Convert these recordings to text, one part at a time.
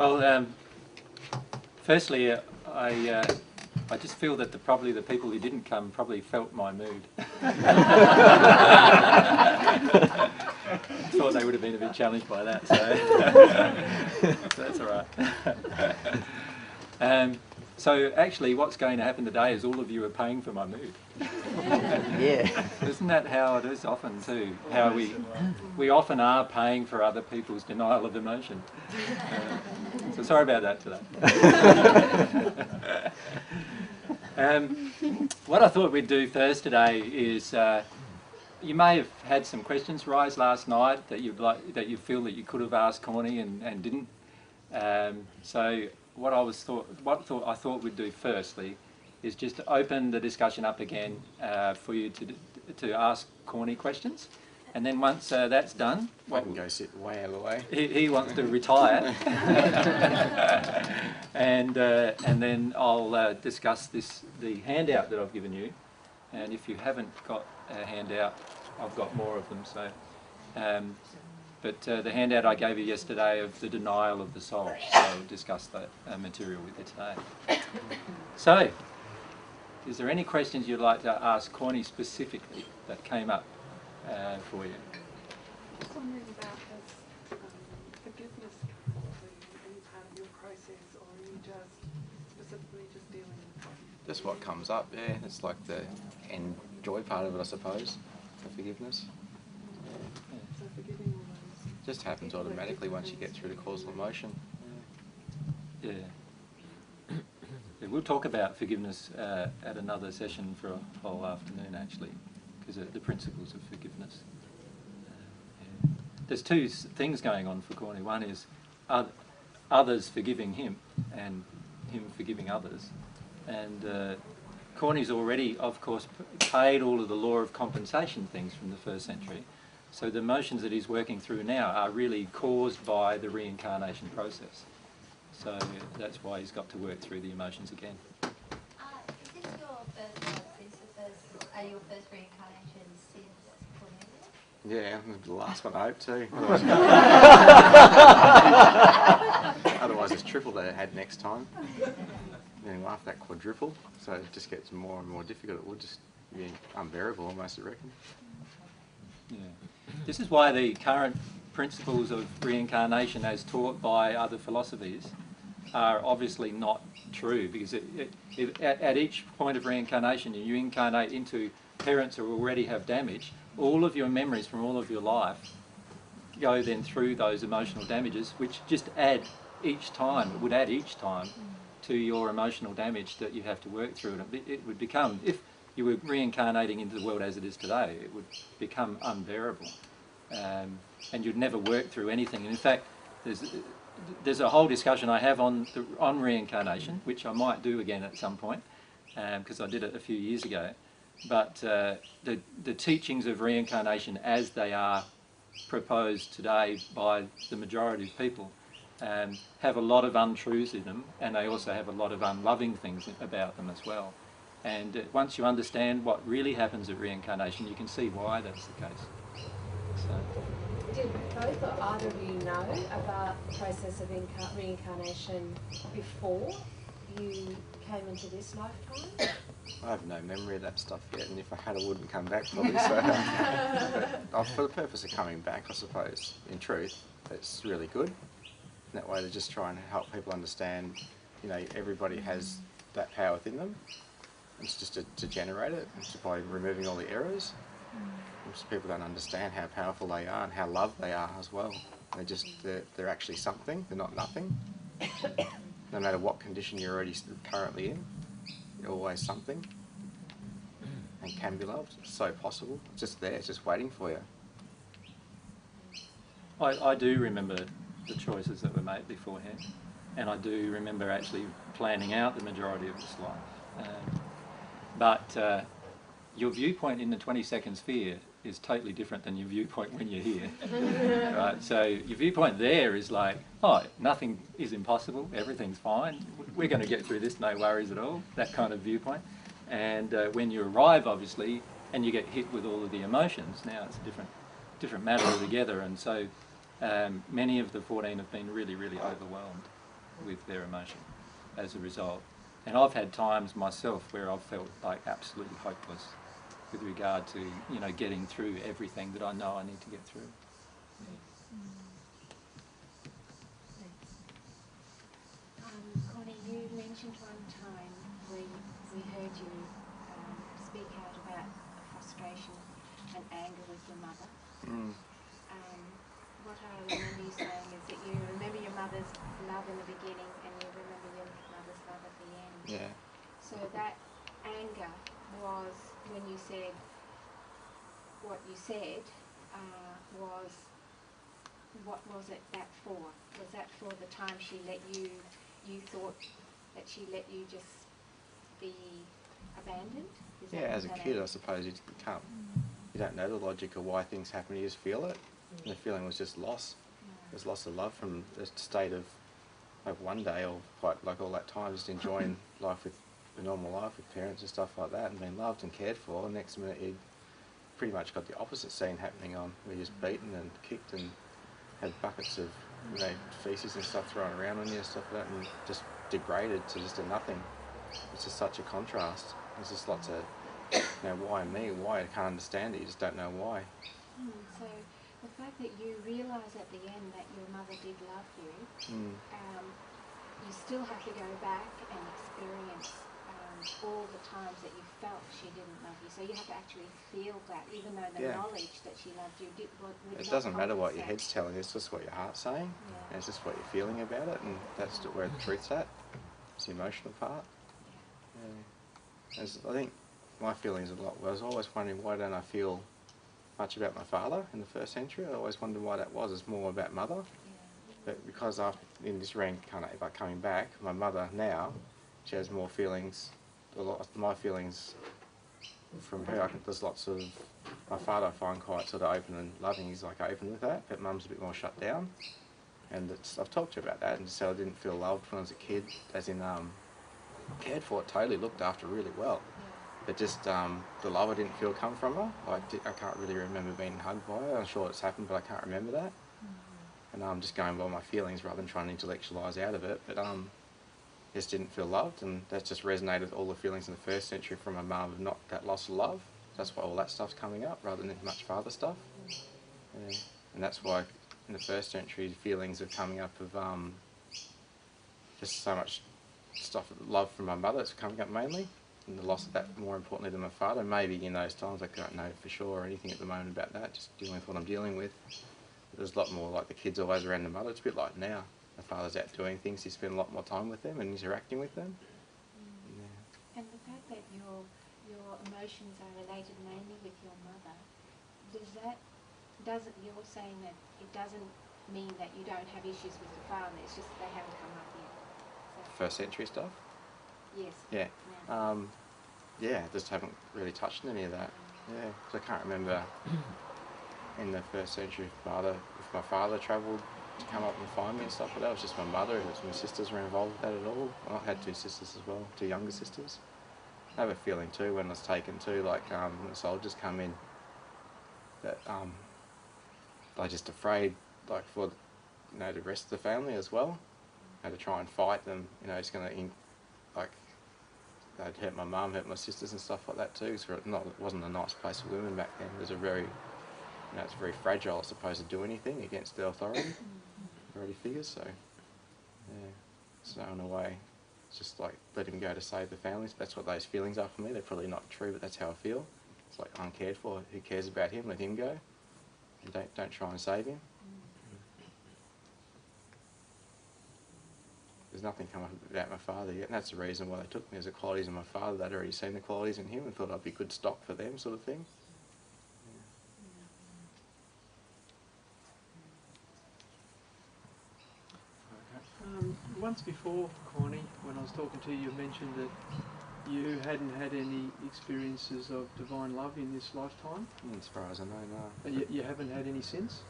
Well, firstly, I just feel that probably the people who didn't come probably felt my mood. Thought they would have been a bit challenged by that, so, so that's all right. So actually what's going to happen today is all of you are paying for my mood. Yeah. Isn't that how it is often too? How we often are paying for other people's denial of emotion. So sorry about that today. What I thought we'd do first today is you may have had some questions rise last night that you feel that you could have asked Corny and didn't. So what I thought we'd do firstly is just to open the discussion up again for you to ask Corny questions, and then once that's done, I can go sit way out of the way. He wants to retire, and then I'll discuss the handout that I've given you, and if you haven't got a handout, I've got more of them. So. But the handout I gave you yesterday of the denial of the soul, so I'll discuss that material with you today. So, is there any questions you'd like to ask Corny specifically that came up for you? Just wondering about this forgiveness any part of your process, or are you just specifically just dealing with it? Just what comes up, yeah. It's like the enjoy part of it, I suppose, the forgiveness. So forgiving all those. Just happens automatically once you get through the causal emotion. Yeah. Yeah, we'll talk about forgiveness at another session for a whole afternoon, actually, because of the principles of forgiveness. Yeah. There's two things going on for Corny. One is others forgiving him, and him forgiving others. And Corny's already, of course, paid all of the law of compensation things from the first century. So the emotions that he's working through now are really caused by the reincarnation process. So that's why he's got to work through the emotions again. Is this your first reincarnation since Cornelius? Yeah, the last one I hope too. Otherwise it's triple that it had next time. Then after that quadruple, so it just gets more and more difficult. It would just be unbearable almost, I reckon. Yeah. This is why the current principles of reincarnation as taught by other philosophies are obviously not true, because at each point of reincarnation you incarnate into parents who already have damage. All of your memories from all of your life go then through those emotional damages, which just add each time, to your emotional damage that you have to work through. And it would become, if you were reincarnating into the world as it is today, it would become unbearable. And you'd never work through anything. And in fact, there's a whole discussion I have on reincarnation, which I might do again at some point, because I did it a few years ago. But the teachings of reincarnation as they are proposed today by the majority of people have a lot of untruths in them, and they also have a lot of unloving things about them as well. And once you understand what really happens at reincarnation, you can see why that's the case. So. Did both or either of you know about the process of reincarnation before you came into this lifetime? I have no memory of that stuff yet, and if I had I wouldn't come back probably. So, but for the purpose of coming back, I suppose, in truth, it's really good. That way they're just trying to help people understand, you know, everybody has that power within them. It's just to generate it, it's by removing all the errors. Most people don't understand how powerful they are and how loved they are as well. They're actually something, they're not nothing. No matter what condition you're already currently in, you're always something and can be loved. It's so possible. It's just there, it's just waiting for you. I do remember the choices that were made beforehand, and I do remember actually planning out the majority of this life. But your viewpoint in the 22nd sphere is totally different than your viewpoint when you're here. Right? So your viewpoint there is like, oh, nothing is impossible, everything's fine, we're going to get through this, no worries at all, that kind of viewpoint. And when you arrive, obviously, and you get hit with all of the emotions, now it's a different matter altogether. And so many of the 14 have been really, really overwhelmed. with their emotion as a result. And I've had times myself where I've felt like absolutely hopeless with regard to, you know, getting through everything that I know I need to get through. Connie, you mentioned one time we heard you speak out about frustration and anger with your mother. Mm. What I remember you saying is that you remember your mother's love in the beginning and you remember your mother's love at the end. Yeah. So that anger was when you said what you said, was, what was it that for? Was that for the time she let you thought that she let you just be abandoned? Is that Yeah, as a that kid, anger? I suppose you can't, you don't know the logic of why things happen, you just feel it. And the feeling was just loss. It was loss of love from a state of like one day or quite like all that time just enjoying life with the normal life with parents and stuff like that and being loved and cared for. And next minute you pretty much got the opposite scene happening on. We're just beaten and kicked and had buckets of, you know, feces and stuff thrown around on you and stuff like that, and just degraded to just a nothing. It's just such a contrast. There's just lots of, you know, why me? Why? I can't understand it. You just don't know why. So the fact that you realise at the end that your mother did love you, you still have to go back and experience all the times that you felt she didn't love you. So you have to actually feel that, even though the Yeah. knowledge that she loved you would It not doesn't matter what your compensate. head's telling you, it's just what your heart's saying. Yeah. And it's just what you're feeling about it, and that's where the truth's at. It's the emotional part. Yeah. I think my feelings a lot, I was always wondering why don't I feel much about my father in the first century. I always wondered why that was. It's more about mother. But because after, in this reincarnate, like coming back, my mother now, she has more feelings, a lot of my feelings from her. There's lots of, my father I find quite sort of open and loving, he's like open with that, but mum's a bit more shut down. And I've talked to her about that and just said I didn't feel loved when I was a kid, as in cared for, totally looked after really well. But just the love I didn't feel come from her. I can't really remember being hugged by her. I'm sure it's happened, but I can't remember that. And I'm just going by my feelings rather than trying to intellectualise out of it. But just didn't feel loved, and that just resonated with all the feelings in the first century from my mum of not that loss of love. That's why all that stuff's coming up rather than much father stuff. Yeah. And that's why in the first century feelings are coming up of just so much stuff, love from my mother that's coming up mainly, and the loss of that more importantly than my father. Maybe in those times I don't know for sure or anything at the moment about that, just dealing with what I'm dealing with. There's a lot more like the kids always around the mother. It's a bit like now. The father's out doing things, you spend a lot more time with them and interacting with them. Yeah. And the fact that your emotions are related mainly with your mother, you're saying that it doesn't mean that you don't have issues with your father, it's just they haven't come up yet. First century stuff? Yes. Yeah. Yeah, just haven't really touched any of that. Yeah, because I can't remember in the first century if my father travelled to come up and find me and stuff like that. It was just my mother. My sisters were involved with that at all. I had two sisters as well, two younger sisters. I have a feeling too when I was taken to, like when the soldiers come in, that they're just afraid, like for the rest of the family as well. Had to try and fight them. It's going to like they'd hurt my mum, hurt my sisters and stuff like that too. So it wasn't a nice place for women back then. It was a very it's very fragile, I suppose, to do anything against the authority figures. So, yeah, so in a way, it's just like let him go to save the families. That's what those feelings are for me. They're probably not true, but that's how I feel. It's like uncared for. Who cares about him? Let him go. And don't try and save him. There's nothing come up about my father yet, and that's the reason why they took me as the qualities of my father. They'd already seen the qualities in him and thought I'd be good stock for them, sort of thing. Once before, Corny, when I was talking to you, you mentioned that you hadn't had any experiences of divine love in this lifetime. As far as I know, no. And you haven't had any since?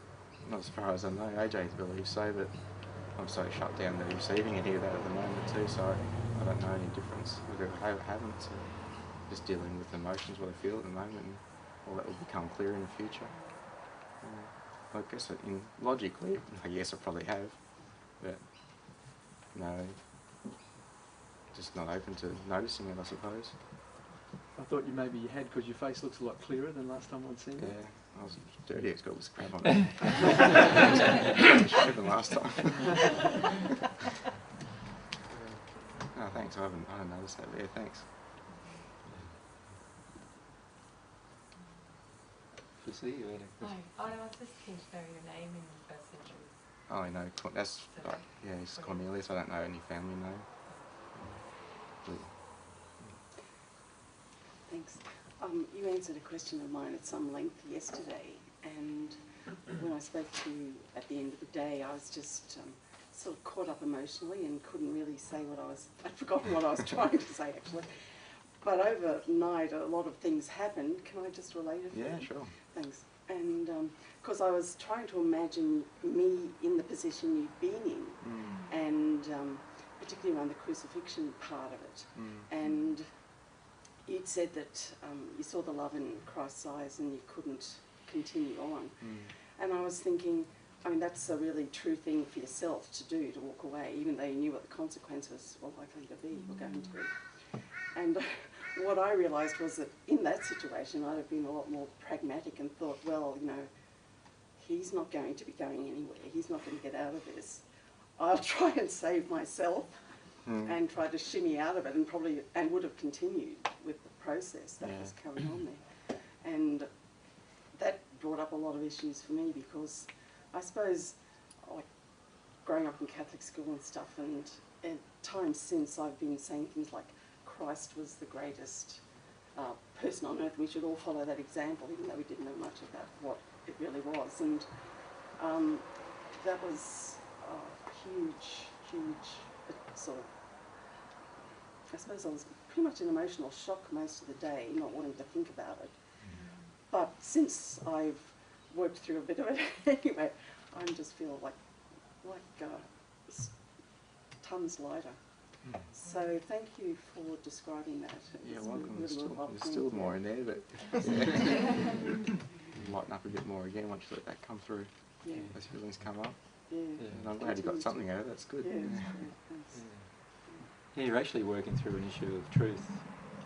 Not as far as I know. AJ believes so, but I'm so shut down to receiving it here that at the moment too, so I don't know any difference. I haven't. So just dealing with emotions, what I feel at the moment, and all that will become clear in the future. I guess logically, I guess I probably have, but No, just not open to noticing it, I suppose. I thought you maybe you had, because your face looks a lot clearer than last time I'd seen Yeah, it. I was dirty, it's got this crap on it. Shape than last time. Oh, thanks, I haven't noticed that. Yeah, thanks. Felicity, you had a question? Hi, I was just keen to know your name and birth century. Oh, I know, that's, like, yeah, he's Cornelius, I don't know any family name. Thanks. You answered a question of mine at some length yesterday, and when I spoke to you at the end of the day, I was just sort of caught up emotionally and couldn't really say I'd forgotten what I was trying to say actually. But overnight a lot of things happened. Can I just relate a few? Yeah, sure. Thanks. And because I was trying to imagine me in the position you'd been in, and particularly around the crucifixion part of it. And you'd said that you saw the love in Christ's eyes and you couldn't continue on. And I was thinking, I mean, that's a really true thing for yourself to do, to walk away, even though you knew what the consequences were likely to be, or going to be. And what I realised was that in that situation, I'd have been a lot more pragmatic and thought, well, you know, he's not going to be going anywhere. He's not going to get out of this. I'll try and save myself and try to shimmy out of it, and would have continued with the process that was going on there. And that brought up a lot of issues for me, because I suppose, like, growing up in Catholic school and stuff, and at times since I've been saying things like Christ was the greatest person on earth, we should all follow that example, even though we didn't know much about what it really was. And that was a huge sort of, I suppose I was pretty much in emotional shock most of the day, not wanting to think about it. But since I've worked through a bit of it anyway, I just feel like tons lighter. So thank you for describing that. Yeah, It's welcome. really There's still more in there, but lighten up a bit more again once you let that come through. Yeah. Those feelings come up. Yeah. And I'm glad you got something out of it, that's good. Yeah, Yeah. it's great. Thanks. Yeah, you're actually working through an issue of truth.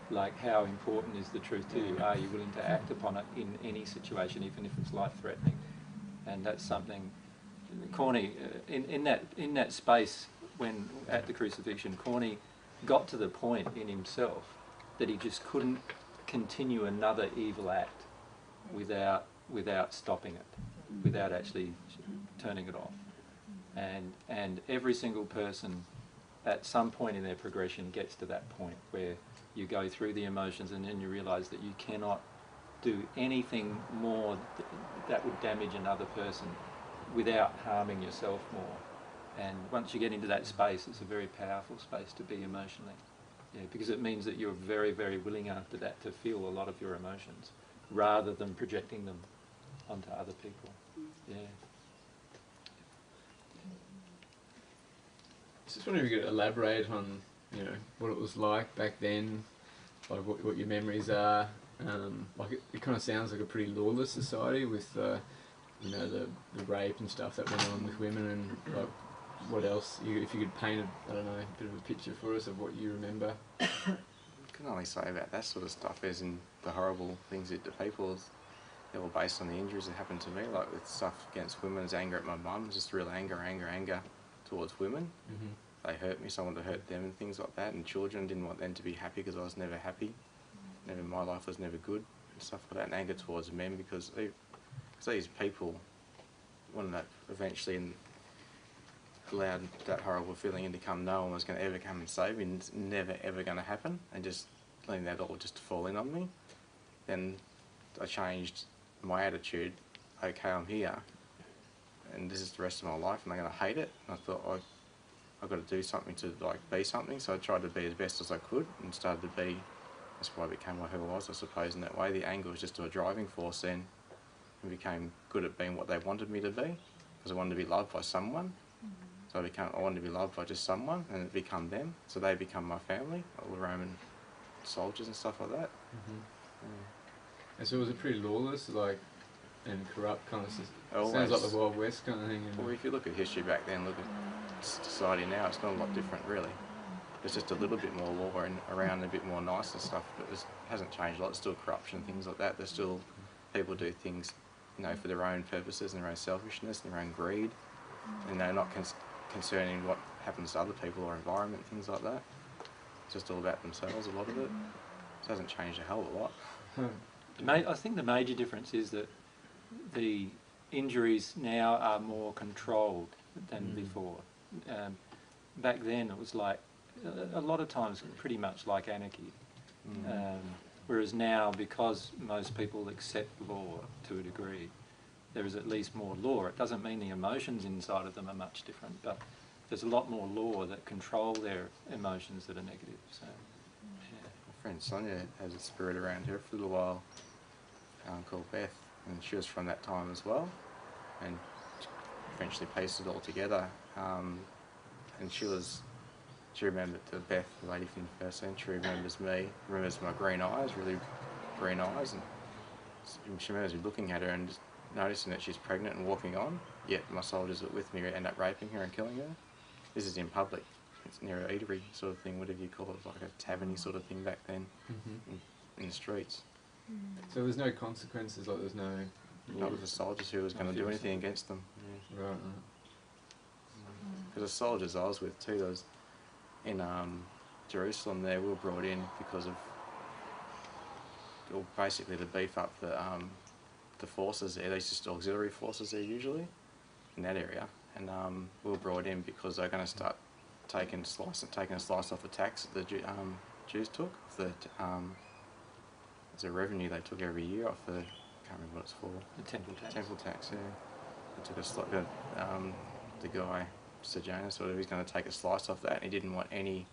Like, how important is the truth to you? Are you willing to act upon it in any situation, even if it's life-threatening? And that's something, Corny, in that space when at the crucifixion, Corny got to the point in himself that he just couldn't continue another evil act without stopping it, without actually turning it off. And every single person at some point in their progression gets to that point where you go through the emotions and then you realise that you cannot do anything more that would damage another person without harming yourself more. And once you get into that space, it's a very powerful space to be emotionally. Yeah, because it means that you're very, very willing after that to feel a lot of your emotions rather than projecting them onto other people. Yeah. Just wondering if you could elaborate on, you know, what it was like back then, like what your memories are. Like it kind of sounds like a pretty lawless society with, you know, the rape and stuff that went on with women, and like what else? If you could paint I don't know, a bit of a picture for us of what you remember. I can only say about that sort of stuff, as in the horrible things it did to people, they're all based on the injuries that happened to me, like with stuff against women, as anger at my mum, just real anger towards women. They hurt me, so I wanted to hurt them and things like that, and children, didn't want them to be happy because I was never happy. My life was never good, and stuff like that, and anger towards men because these people wanted that eventually, and allowed that horrible feeling in to come, no one was going to ever come and save me, and it's never ever going to happen, and just letting that all just fall in on me. Then I changed my attitude. Okay, I'm here, and this is the rest of my life, and I'm going to hate it. And I thought, I've got to do something to like be something, so I tried to be as best as I could and started to be. That's why I became who I was, I suppose, in that way. The anger was just a driving force then, and became good at being what they wanted me to be, because I wanted to be loved by someone. So I wanted to be loved by just someone, and it become them. So they become my family, all the Roman soldiers and stuff like that. And so was it pretty lawless, like, and corrupt kind of system? Always. Sounds like the Wild West kind of thing. Well, if you look at history back then, look at society now, it's not a lot different really. There's just a little bit more law and around, a bit more nicer stuff, but it hasn't changed a lot. There's still corruption, things like that. There's still people do things, you know, for their own purposes and their own selfishness and their own greed, and they're not concerning what happens to other people or environment, things like that. It's just all about themselves, a lot of it. It hasn't changed a hell of a lot. I think the major difference is that the injuries now are more controlled than before. Back then it was like, a lot of times pretty much like anarchy. Whereas now, because most people accept law to a degree, there is at least more law. It doesn't mean the emotions inside of them are much different, but there's a lot more law that control their emotions that are negative. So, yeah. My friend Sonia has a spirit around her for a little while called Beth, and she was from that time as well, and eventually pieced it all together. And she remembered Beth, the lady from the first century, remembers me, remembers my green eyes, really green eyes, and she remembers me looking at her and just noticing that she's pregnant and walking on, yet my soldiers that were with me end up raping her and killing her. This is in public. It's near a eatery sort of thing, whatever you call it, like a tavern sort of thing back then, in the streets. So there's no consequences, like there's no... Not with the soldiers who was going to do anything against them. Yeah. Right. Because the soldiers I was with too, there was in Jerusalem there, we were brought in because of, well, basically to beef up the forces there. There's just auxiliary forces there usually in that area, and we were brought in because they're going to start taking a slice off the tax that the Jews took. It's a revenue they took every year off the, I can't remember what it's for. The temple tax. Temple tax, yeah. They took a slice. The guy, Sejanus, sort of, he's going to take a slice off that, and he didn't want any.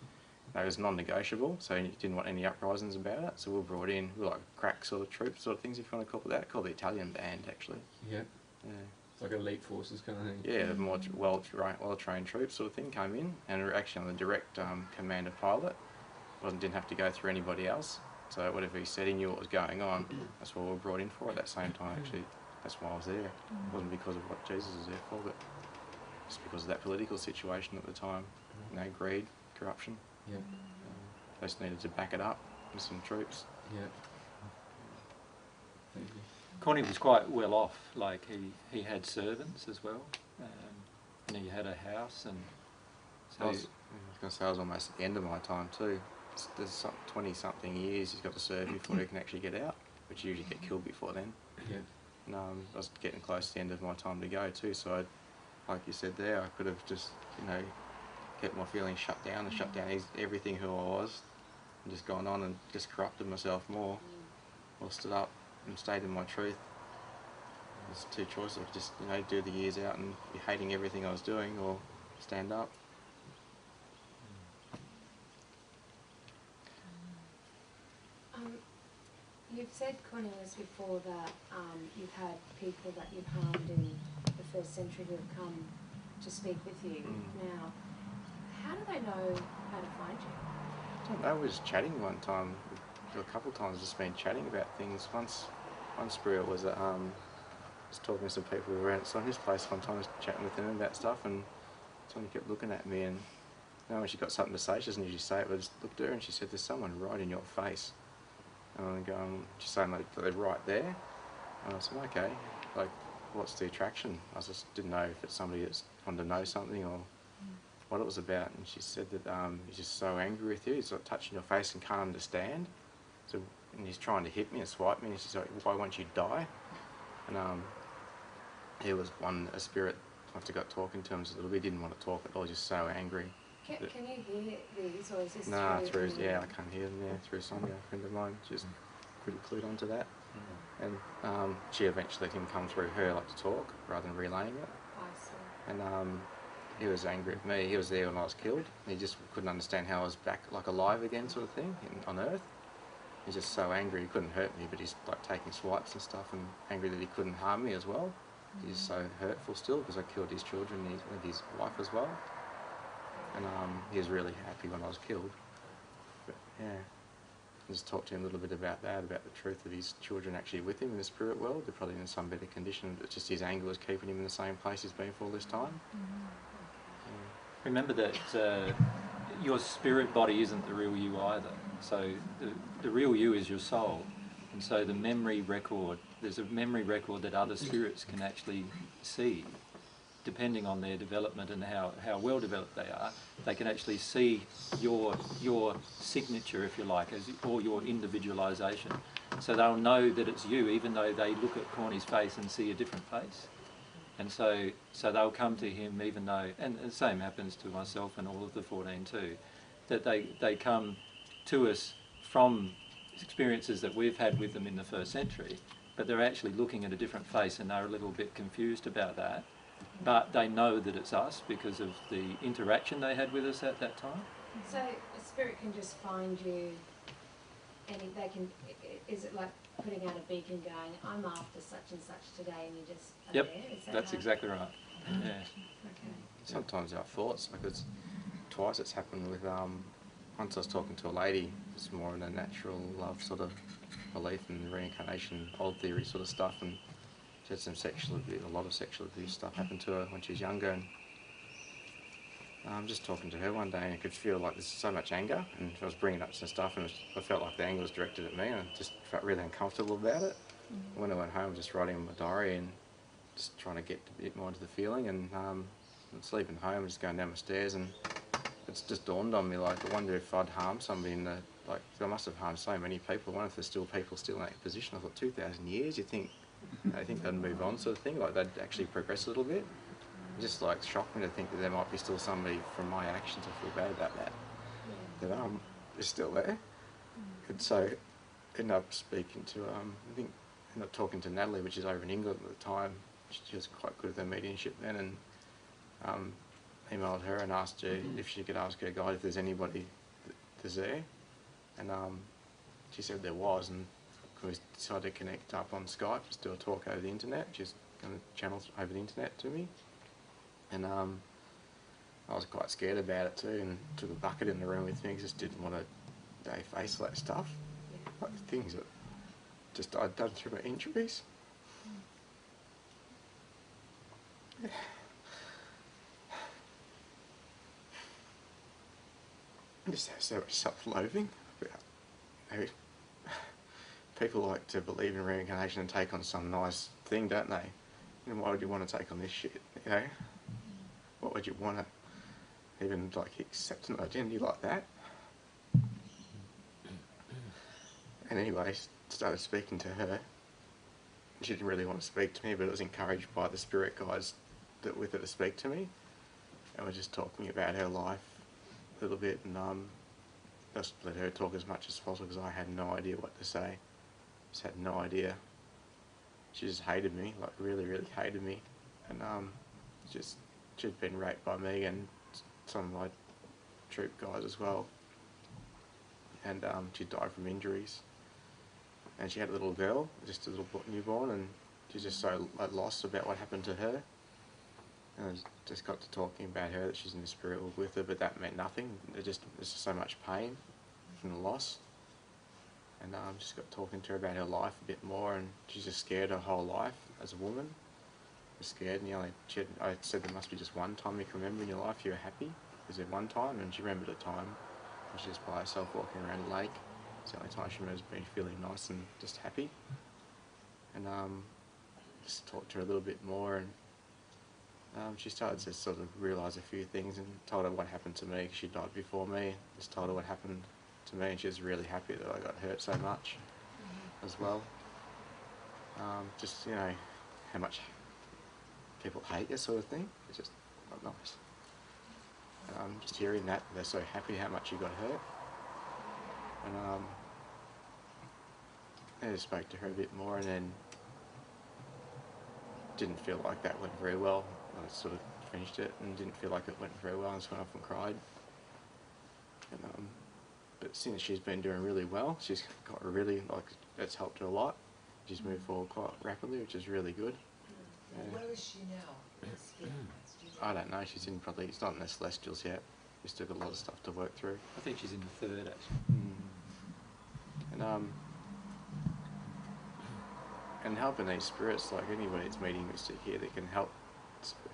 It was non-negotiable, so he didn't want any uprisings about it. So we were brought in, we were like crack sort of troops, sort of things, if you want to call it that. Called the Italian band, actually. Yeah. Yeah. It's like elite forces kind of thing. Yeah, the more well-trained troops sort of thing came in, and were actually on the direct command of pilot. Didn't have to go through anybody else. So whatever he said, he knew what was going on. That's what we were brought in for at that same time, actually. That's why I was there. It wasn't because of what Jesus was there for, but just because of that political situation at the time. You know, greed, corruption. Yeah. They just needed to back it up with some troops. Yeah. Thank you. Connie was quite well off. Like he had servants as well, and he had a house, and so I was going to say I was almost at the end of my time too. There's 20-something years he's got to serve before he can actually get out, which you usually get killed before then. Yeah. And I was getting close to the end of my time to go too, so like you said there, I could have just, you know, kept my feelings shut down everything who I was, and just gone on and just corrupted myself more, or stood up and stayed in my truth. There's two choices: just, you know, do the years out and be hating everything I was doing, or stand up. You've said, Cornelius, before that you've had people that you've harmed in the first century who have come to speak with you. Now, how do they know how to find you? I don't know, we were just chatting one time, a couple of times just been chatting about things. One spirit was just talking to some people who were around at Sonia's place one time, just chatting with them about stuff, and Sonia kept looking at me, and you know, when she got something to say, she doesn't usually say it, but I just looked at her and she said, "There's someone right in your face." And I'm going, she's saying like they're right there. And I said, okay, like what's the attraction? I just didn't know if it's somebody that's wanted to know something or what it was about. And she said that he's just so angry with you, he's like touching your face and can't understand. So, and he's trying to hit me and swipe me, and she's like, why won't you die? And there was a spirit, after I got talking to him, a little bit, didn't want to talk at all, just so angry. Can you hear these, or is this Nah, through? Yeah, I can't hear them. Yeah, through Sonia, a friend of mine. She's pretty clued onto that, and she eventually can come through her, like, to talk rather than relaying it. I see. And he was angry at me. He was there when I was killed. He just couldn't understand how I was back, like, alive again, sort of thing, on Earth. He's just so angry. He couldn't hurt me, but he's like taking swipes and stuff, and angry that he couldn't harm me as well. He's so hurtful still because I killed his children and his wife as well. And he was really happy when I was killed. But yeah, I just talked to him a little bit about that, about the truth of his children actually with him in the spirit world. They're probably in some better condition, but just his anger was keeping him in the same place he's been for all this time. remember that your spirit body isn't the real you either. So the real you is your soul. And so the memory record, there's a memory record that other spirits can actually see, depending on their development and how well developed they are. They can actually see your signature, if you like, or your individualisation. So they'll know that it's you, even though they look at Corny's face and see a different face. And so they'll come to him even though, and the same happens to myself and all of the 14 too, that they come to us from experiences that we've had with them in the first century, but they're actually looking at a different face and they're a little bit confused about that. But they know that it's us because of the interaction they had with us at that time. So a spirit can just find you, and they can. Is it like putting out a beacon, going, "I'm after such and such today," and you just are Yep, there? Is that that's how- exactly right. Yeah. Okay. Sometimes our thoughts, because twice it's happened with, once I was talking to a lady, it's more in a natural love sort of belief in reincarnation, old theory sort of stuff, and she had some sexual abuse, a lot of sexual abuse stuff happened to her when she was younger, and I'm just talking to her one day and I could feel like there's so much anger, and I was bringing up some stuff and I felt like the anger was directed at me, and I just felt really uncomfortable about it. When I went home, I was just writing in my diary and just trying to get a bit more into the feeling, and I'm sleeping home, just going down my stairs, and it's just dawned on me, like, I wonder if I'd harmed somebody in the, like, I must have harmed so many people. I wonder if there's still people still in that position. I thought 2,000 years, you think, I think they'd move on sort of thing, like they'd actually progress a little bit. It just like shocked me to think that there might be still somebody from my actions. I feel bad about that. That is still there. And so I ended up speaking to, I think, ended up talking to Natalie, which is over in England at the time. She was quite good at her mediumship then, and emailed her and asked her if she could ask her guide if there's anybody that's there. And she said there was, and we decided to connect up on Skype, just do a talk over the internet. She's going to channel over the internet to me. And I was quite scared about it too, and took a bucket in the room with me because I just didn't want to face that stuff. Like things that just I'd done through my injuries. I just have so much self-loathing about maybe people like to believe in reincarnation and take on some nice thing, don't they? And why would you want to take on this shit, you know? What would you want to even like accept an identity like that? And anyway, started speaking to her. She didn't really want to speak to me, but I was encouraged by the spirit guides that with her to speak to me. And we're just talking about her life a little bit, and just let her talk as much as possible because I had no idea what to say. Just had no idea. She just hated me, like really, really hated me, and she'd been raped by me and some of my troop guys as well, and she died from injuries. And she had a little girl, just a little newborn, and she's just so lost about what happened to her. And I just got to talking about her, that she's in the spirit world with her, but that meant nothing. There's just so much pain from the loss. And just got talking to her about her life a bit more, and she's just scared her whole life as a woman. Was scared, and I said there must be just one time you can remember in your life you were happy. Is there one time? And she remembered a time when she was by herself walking around a lake. It's the only time she remembers being feeling nice and just happy. And just talked to her a little bit more, and she started to sort of realise a few things, and told her what happened to me, 'cause she died before me. Just told her what happened to me, and she was really happy that I got hurt so much as well. Just, you know, how much people hate you sort of thing. It's just not nice. Just hearing that, they're so happy how much you got hurt. And I just spoke to her a bit more, and then didn't feel like that went very well. I sort of finished it and didn't feel like it went very well, and just went off and cried. And, but since she's been doing really well, she's got really, like, that's helped her a lot. She's moved forward quite rapidly, which is really good. Where is she now? I don't know, she's in probably, it's not in the Celestials yet. She's still got a lot of stuff to work through. I think she's in the third, actually. And helping these spirits, like anybody that's meeting Mystic here that can help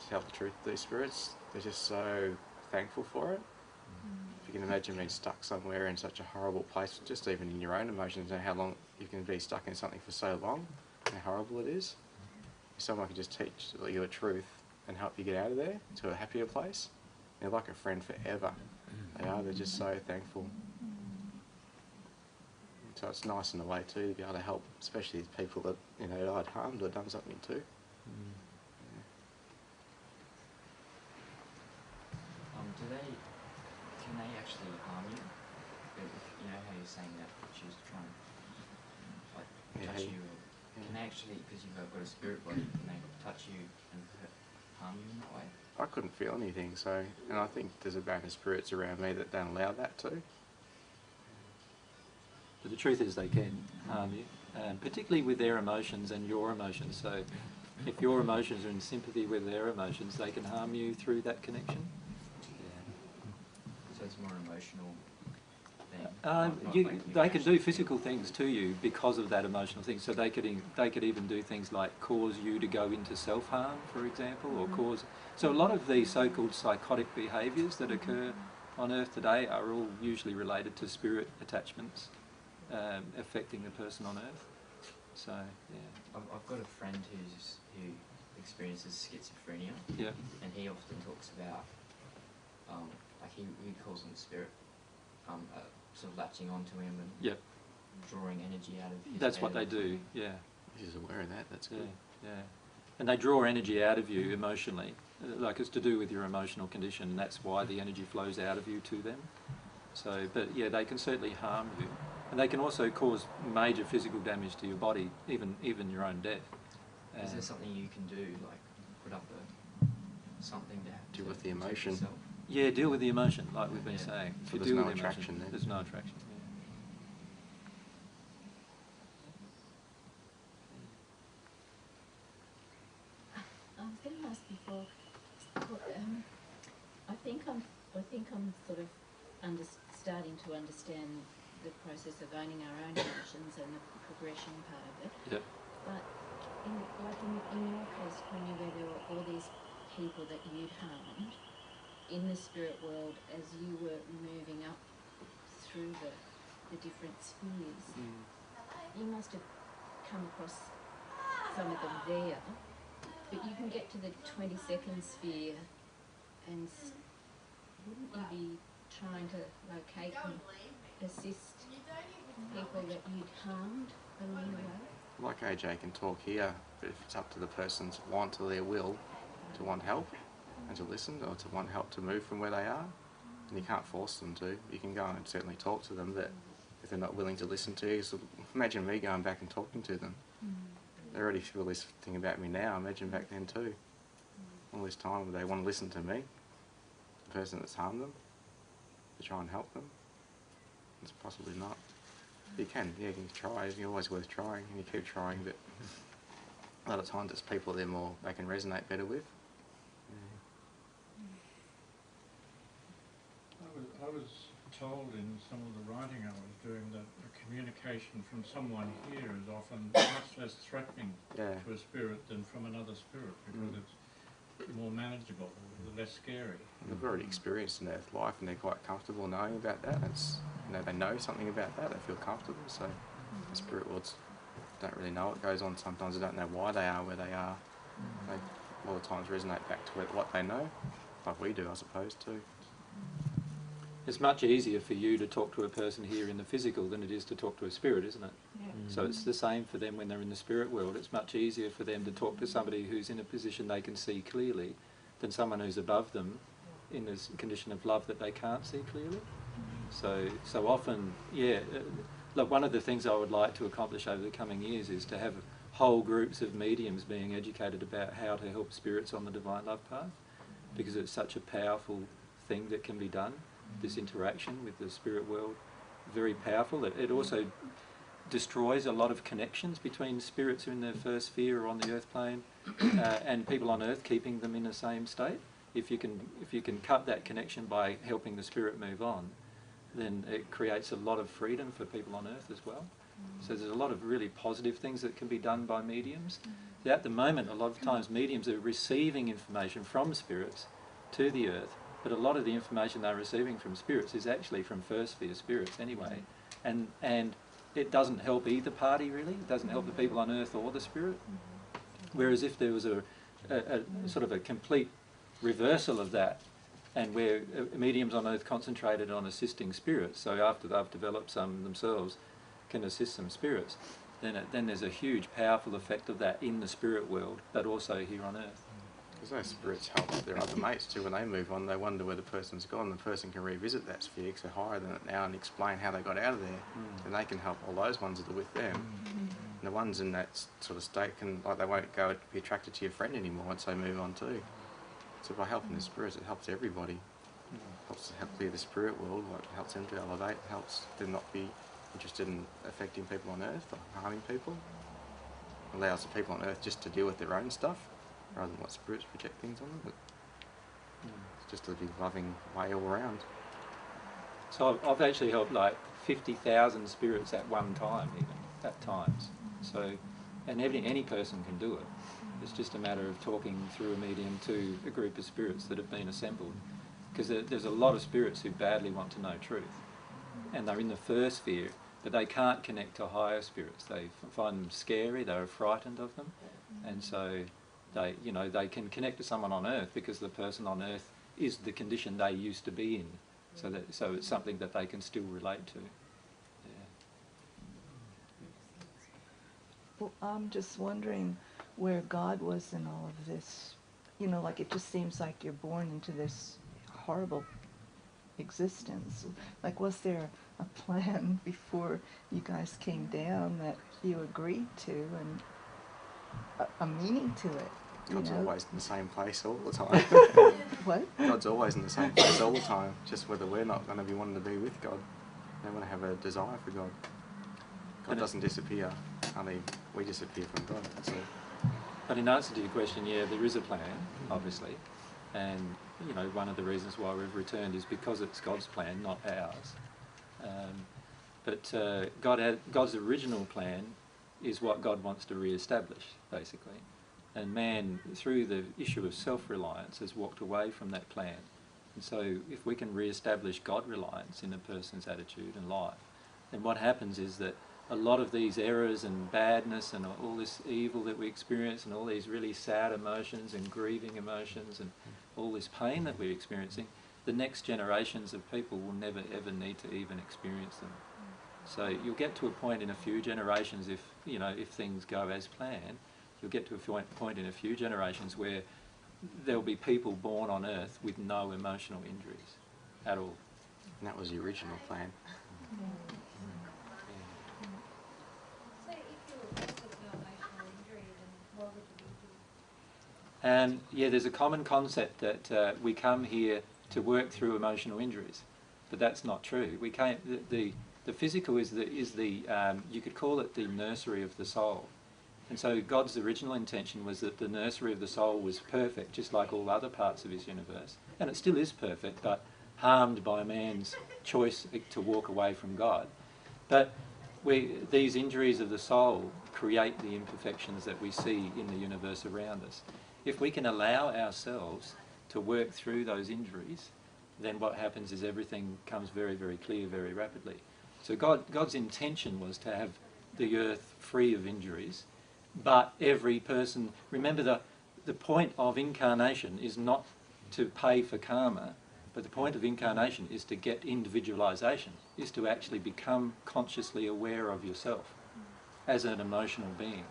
tell the truth to these spirits, they're just so thankful for it. If you can imagine being stuck somewhere in such a horrible place, just even in your own emotions, and how long you can be stuck in something for so long, how horrible it is. If someone can just teach you a truth and help you get out of there to a happier place, they're like a friend forever. They're just so thankful. So it's nice in a way too to be able to help, especially people that I'd harmed or done something to. Can they actually harm you? If, how you're saying that she was trying to touch you, can they actually, because you've got a spirit body, can they touch you and harm you in that way? I couldn't feel anything, so, and I think there's a band of spirits around me that don't allow that too. But the truth is they can harm you, particularly with their emotions and your emotions. So if your emotions are in sympathy with their emotions, they can harm you through that connection. So it's more emotional thing. They can do physical things to you because of that emotional thing. So they could even do things like cause you to go into self-harm, for example, or cause. So a lot of these so-called psychotic behaviours that occur on Earth today are all usually related to spirit attachments affecting the person on Earth. So yeah. I've got a friend who experiences schizophrenia. Yeah. And he often talks about like he calls them spirit. Sort of latching onto him and drawing energy out of his That's head what they do, yeah. He's aware of that, that's good. Yeah. And they draw energy out of you emotionally, like it's to do with your emotional condition, and that's why the energy flows out of you to them. So, but yeah, they can certainly harm you. And they can also cause major physical damage to your body, even your own death. Is there something you can do, like put up something to do with the emotion? Yourself? Yeah, deal with the emotion, like we've been saying. So there's no attraction then? There's no attraction, I was going to ask before. I think I'm sort of starting to understand the process of owning our own emotions and the progression part of it. Yep. But in your case, Connie, where there were all these people that you'd harmed in the spirit world, as you were moving up through the different spheres, you must have come across some of them there. But you can get to the 22nd sphere, and wouldn't you be trying to locate and assist people that you'd harmed along the way? Like AJ can talk here, but if it's up to the person's want or their will to want help and to listen, or to want help to move from where they are, and you can't force them to. You can go and certainly talk to them, but if they're not willing to listen to you, so imagine me going back and talking to them. They already feel this thing about me now, imagine back then too. All this time, they want to listen to me, the person that's harmed them, to try and help them. It's possibly not. You can, yeah, you can try, it's always worth trying, and you keep trying, but a lot of times it's people they can resonate better with. I was told in some of the writing I was doing that the communication from someone here is often much less threatening to a spirit than from another spirit, because it's more manageable, less scary. They've already experienced an Earth life and they're quite comfortable knowing about that. It's, they know something about that, they feel comfortable, so the spirit worlds don't really know what goes on. Sometimes they don't know why they are where they are. They a lot of times resonate back to what they know, like we do, I suppose, too. It's much easier for you to talk to a person here in the physical than it is to talk to a spirit, isn't it? Yeah. So it's the same for them when they're in the spirit world. It's much easier for them to talk to somebody who's in a position they can see clearly than someone who's above them in this condition of love that they can't see clearly. So often, look, one of the things I would like to accomplish over the coming years is to have whole groups of mediums being educated about how to help spirits on the divine love path, because it's such a powerful thing that can be done. This interaction with the spirit world, very powerful. It also destroys a lot of connections between spirits who are in their first sphere or on the earth plane and people on earth, keeping them in the same state. If you can cut that connection by helping the spirit move on, then it creates a lot of freedom for people on earth as well. So there's a lot of really positive things that can be done by mediums. At the moment, a lot of times mediums are receiving information from spirits to the earth but a lot of the information they're receiving from spirits is actually from first sphere spirits anyway, and it doesn't help either party really. It doesn't help the people on earth or the spirit. Whereas if there was a sort of a complete reversal of that, and where mediums on earth concentrated on assisting spirits, so after they've developed some themselves, can assist some spirits, then there's a huge powerful effect of that in the spirit world, but also here on earth. Because those spirits help their other mates too. When they move on, they wonder where the person's gone. The person can revisit that sphere because they're higher than it now and explain how they got out of there. And they can help all those ones that are with them. And the ones in that sort of state can, like, they won't go be attracted to your friend anymore once they move on too. So by helping the spirits, it helps everybody. It helps to help clear the spirit world, like, it helps them to elevate, it helps them not be interested in affecting people on earth or harming people. It allows the people on earth just to deal with their own stuff, rather than what spirits project things on them. But it's just a big loving way all around. So I've actually helped like 50,000 spirits at one time, even at times. So, and any person can do it. It's just a matter of talking through a medium to a group of spirits that have been assembled. Because there's a lot of spirits who badly want to know truth. And they're in the first sphere, but they can't connect to higher spirits. They find them scary, they're frightened of them. And so they can connect to someone on earth because the person on earth is the condition they used to be in. So it's something that they can still relate to. Well, I'm just wondering where God was in all of this. You know, like, it just seems like you're born into this horrible existence. Like, was there a plan before you guys came down that you agreed to, and a meaning to it? God's know? Always in the same place all the time. What? God's always in the same place all the time, just whether we're not going to be wanting to be with God. They want to have a desire for God. God doesn't disappear. I mean, we disappear from God, that's all. But in answer to your question, yeah, there is a plan, obviously. And, you know, one of the reasons why we've returned is because it's God's plan, not ours. But God's original plan is what God wants to re-establish, basically. And man, through the issue of self-reliance, has walked away from that plan. And so if we can re-establish God-reliance in a person's attitude and life, then what happens is that a lot of these errors and badness and all this evil that we experience and all these really sad emotions and grieving emotions and all this pain that we're experiencing, the next generations of people will never ever need to even experience them. So you'll get to a point in a few generations, if things go as planned, you'll get to a point in a few generations where there'll be people born on earth with no emotional injuries at all. And that was the original plan. And yeah, there's a common concept that we come here to work through emotional injuries, but that's not true. We came. The physical is the you could call it the nursery of the soul, and so God's original intention was that the nursery of the soul was perfect, just like all other parts of His universe, and it still is perfect, but harmed by man's choice to walk away from God. But these injuries of the soul create the imperfections that we see in the universe around us. If we can allow ourselves to work through those injuries, then what happens is everything comes very, very clear very rapidly. So God's intention was to have the earth free of injuries, but every person, remember the point of incarnation is not to pay for karma, but the point of incarnation is to get individualization, is to actually become consciously aware of yourself as an emotional being.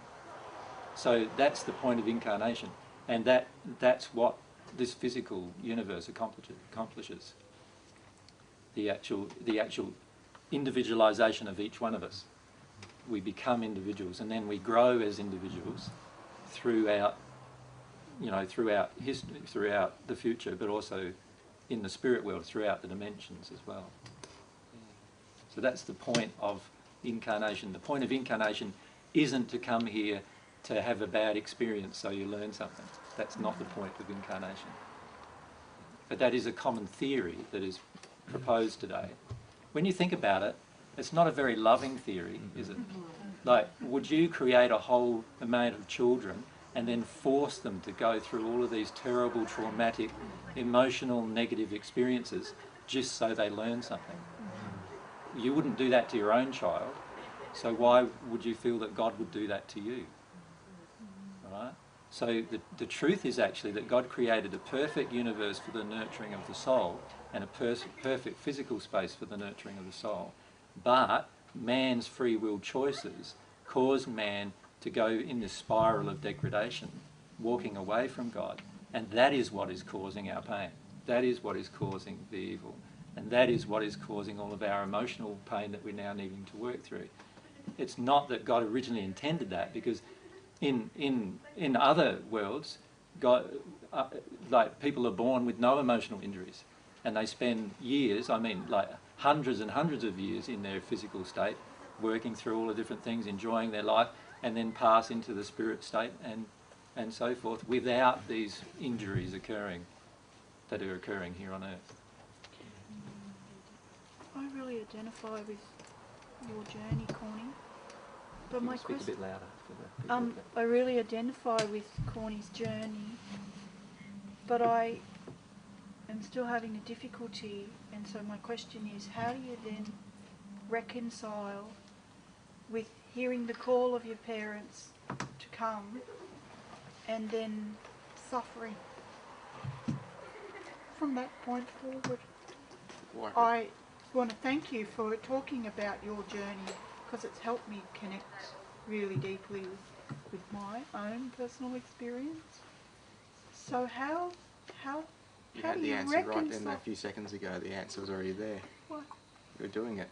So that's the point of incarnation. And that's what this physical universe accomplishes. The actual individualization of each one of us. We become individuals, and then we grow as individuals throughout history, throughout the future, but also in the spirit world, throughout the dimensions as well. So that's the point of incarnation. The point of incarnation isn't to come here to have a bad experience so you learn something. That's not the point of incarnation. But that is a common theory that is proposed today. When you think about it, it's not a very loving theory, is it? Like, would you create a whole amount of children and then force them to go through all of these terrible, traumatic, emotional, negative experiences just so they learn something. You wouldn't do that to your own child, so why would you feel that God would do that to you? Right? So the truth is actually that God created a perfect universe for the nurturing of the soul and a perfect physical space for the nurturing of the soul. But man's free will choices caused man to go in this spiral of degradation, walking away from God. And that is what is causing our pain. That is what is causing the evil. And that is what is causing all of our emotional pain that we're now needing to work through. It's not that God originally intended that, because in other worlds, God, like people are born with no emotional injuries, and they spend years, I mean like hundreds and hundreds of years in their physical state, working through all the different things, enjoying their life, and then pass into the spirit state and so forth without these injuries occurring that are occurring here on earth. I really identify with your journey, Corny. But my speak a question, bit louder for the people. I really identify with Corny's journey, but I am still having a difficulty, and so my question is, how do you then reconcile with hearing the call of your parents to come and then suffering from that point forward? Why? I want to thank you for talking about your journey, because it's helped me connect really deeply with my own personal experience. So how You do had the you answer right reconcile? then a few seconds ago. The answer was already there. What? You were doing it.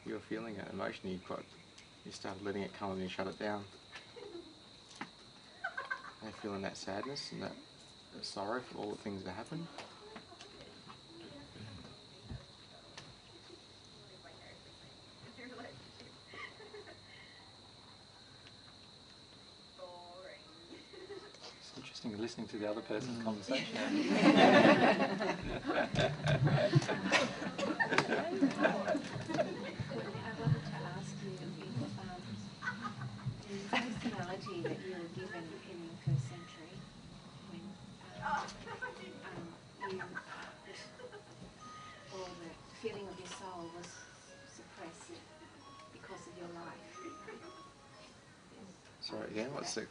You were feeling it emotionally. You started letting it come and you shut it down. Are you feeling that sadness and that sorrow for all the things that happened? It's interesting listening to the other person's conversation. I wanted to ask you if the personality that you were given in the first century, when you, or the feeling of your soul was suppressed because of your life. Sorry again, what's the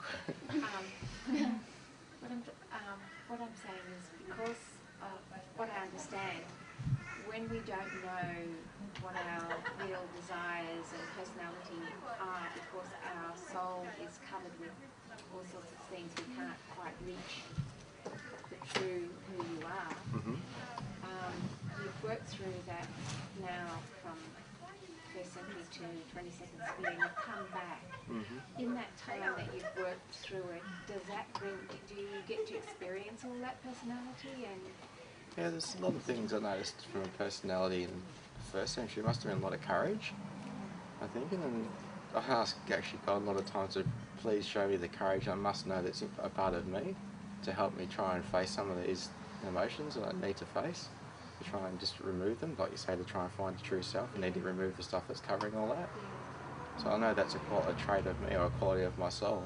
what I'm saying is, because of what I understand, when we don't know what our real desires and personality are, because our soul is covered with all sorts of things, we can't quite reach the true who you are. You've worked through that now from first century to 22nd sphere, and you've come back. In that time that you've worked through it, do you get to experience all that personality? And yeah, there's a lot of things I noticed from a personality in the first century. It must have been a lot of courage, I think, and then I ask actually God a lot of times to please show me the courage I must know that's a part of me, to help me try and face some of these emotions that I need to face, to try and just remove them, like you say, to try and find the true self. You need to remove the stuff that's covering all that. So I know that's a trait of me, or a quality of my soul.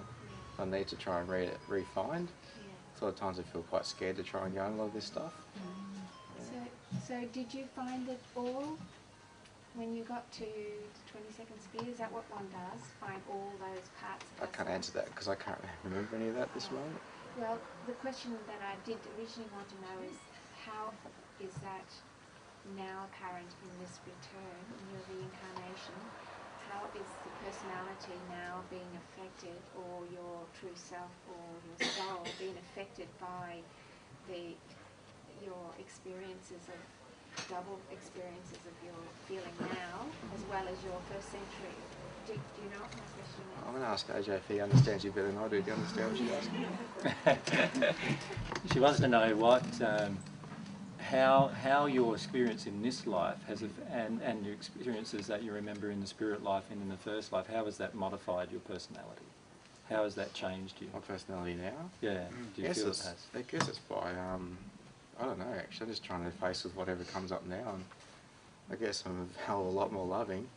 I need to try and re-find. So a lot of times I feel quite scared to try and go on a lot of this stuff. So did you find it all when you got to the 22nd sphere? Is that what one does? Find all those parts of I can't answer that because I can't remember any of that this moment. Well, the question that I did originally want to know is, how is that now apparent in this return, in your reincarnation? How is the personality now being affected, or your true self or your soul being affected by your experiences of double experiences of your feeling now, as well as your first century? Do you know what my question is? I'm going to ask AJ if he understands you better than I do. Do you understand what she's asking? She wants to know what, how your experience in this life has, and your experiences that you remember in the spirit life and in the first life, how has that modified your personality? How has that changed you? My personality now? Yeah. Do you feel it has? I guess it's by, I don't know actually, I'm just trying to face with whatever comes up now, and I guess I'm a hell of a lot more loving.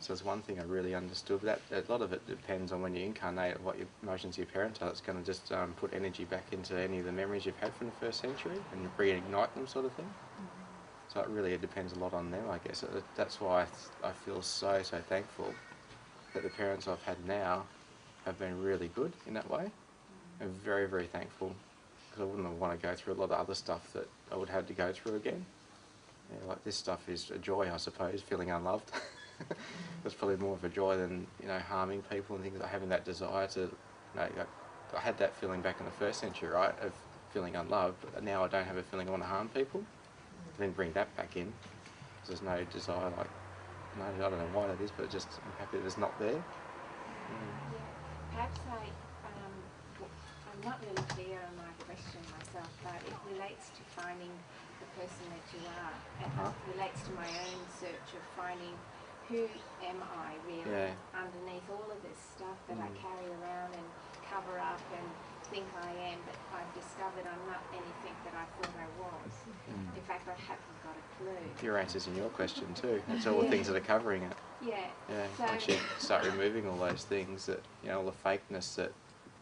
So it's one thing I really understood. That a lot of it depends on when you incarnate, what your emotions your parents are. It's going to just put energy back into any of the memories you've had from the first century and reignite them, sort of thing. So it depends a lot on them, I guess. That's why I feel so thankful that the parents I've had now have been really good in that way. I'm very, very thankful, because I wouldn't want to go through a lot of other stuff that I would have to go through again. Yeah, like this stuff is a joy, I suppose, feeling unloved. It's probably more of a joy than, you know, harming people and things, like having that desire to, you know, I had that feeling back in the first century, right, of feeling unloved, but now I don't have a feeling I want to harm people. Then bring that back in, because there's no desire, like, no, I don't know why that is, but just I'm happy that it's not there. Yeah, perhaps I'm not really clear on my question myself, but it relates to finding the person that you are. It relates to my own search of finding who am I really underneath all of this stuff that I carry around and cover up and think I am, but I've discovered I'm not anything that I thought I was. In fact, I haven't got a clue. Your answer's in your question too. It's all the things that are covering it. Yeah. Yeah. So once you start removing all those things, that, you know, all the fakeness that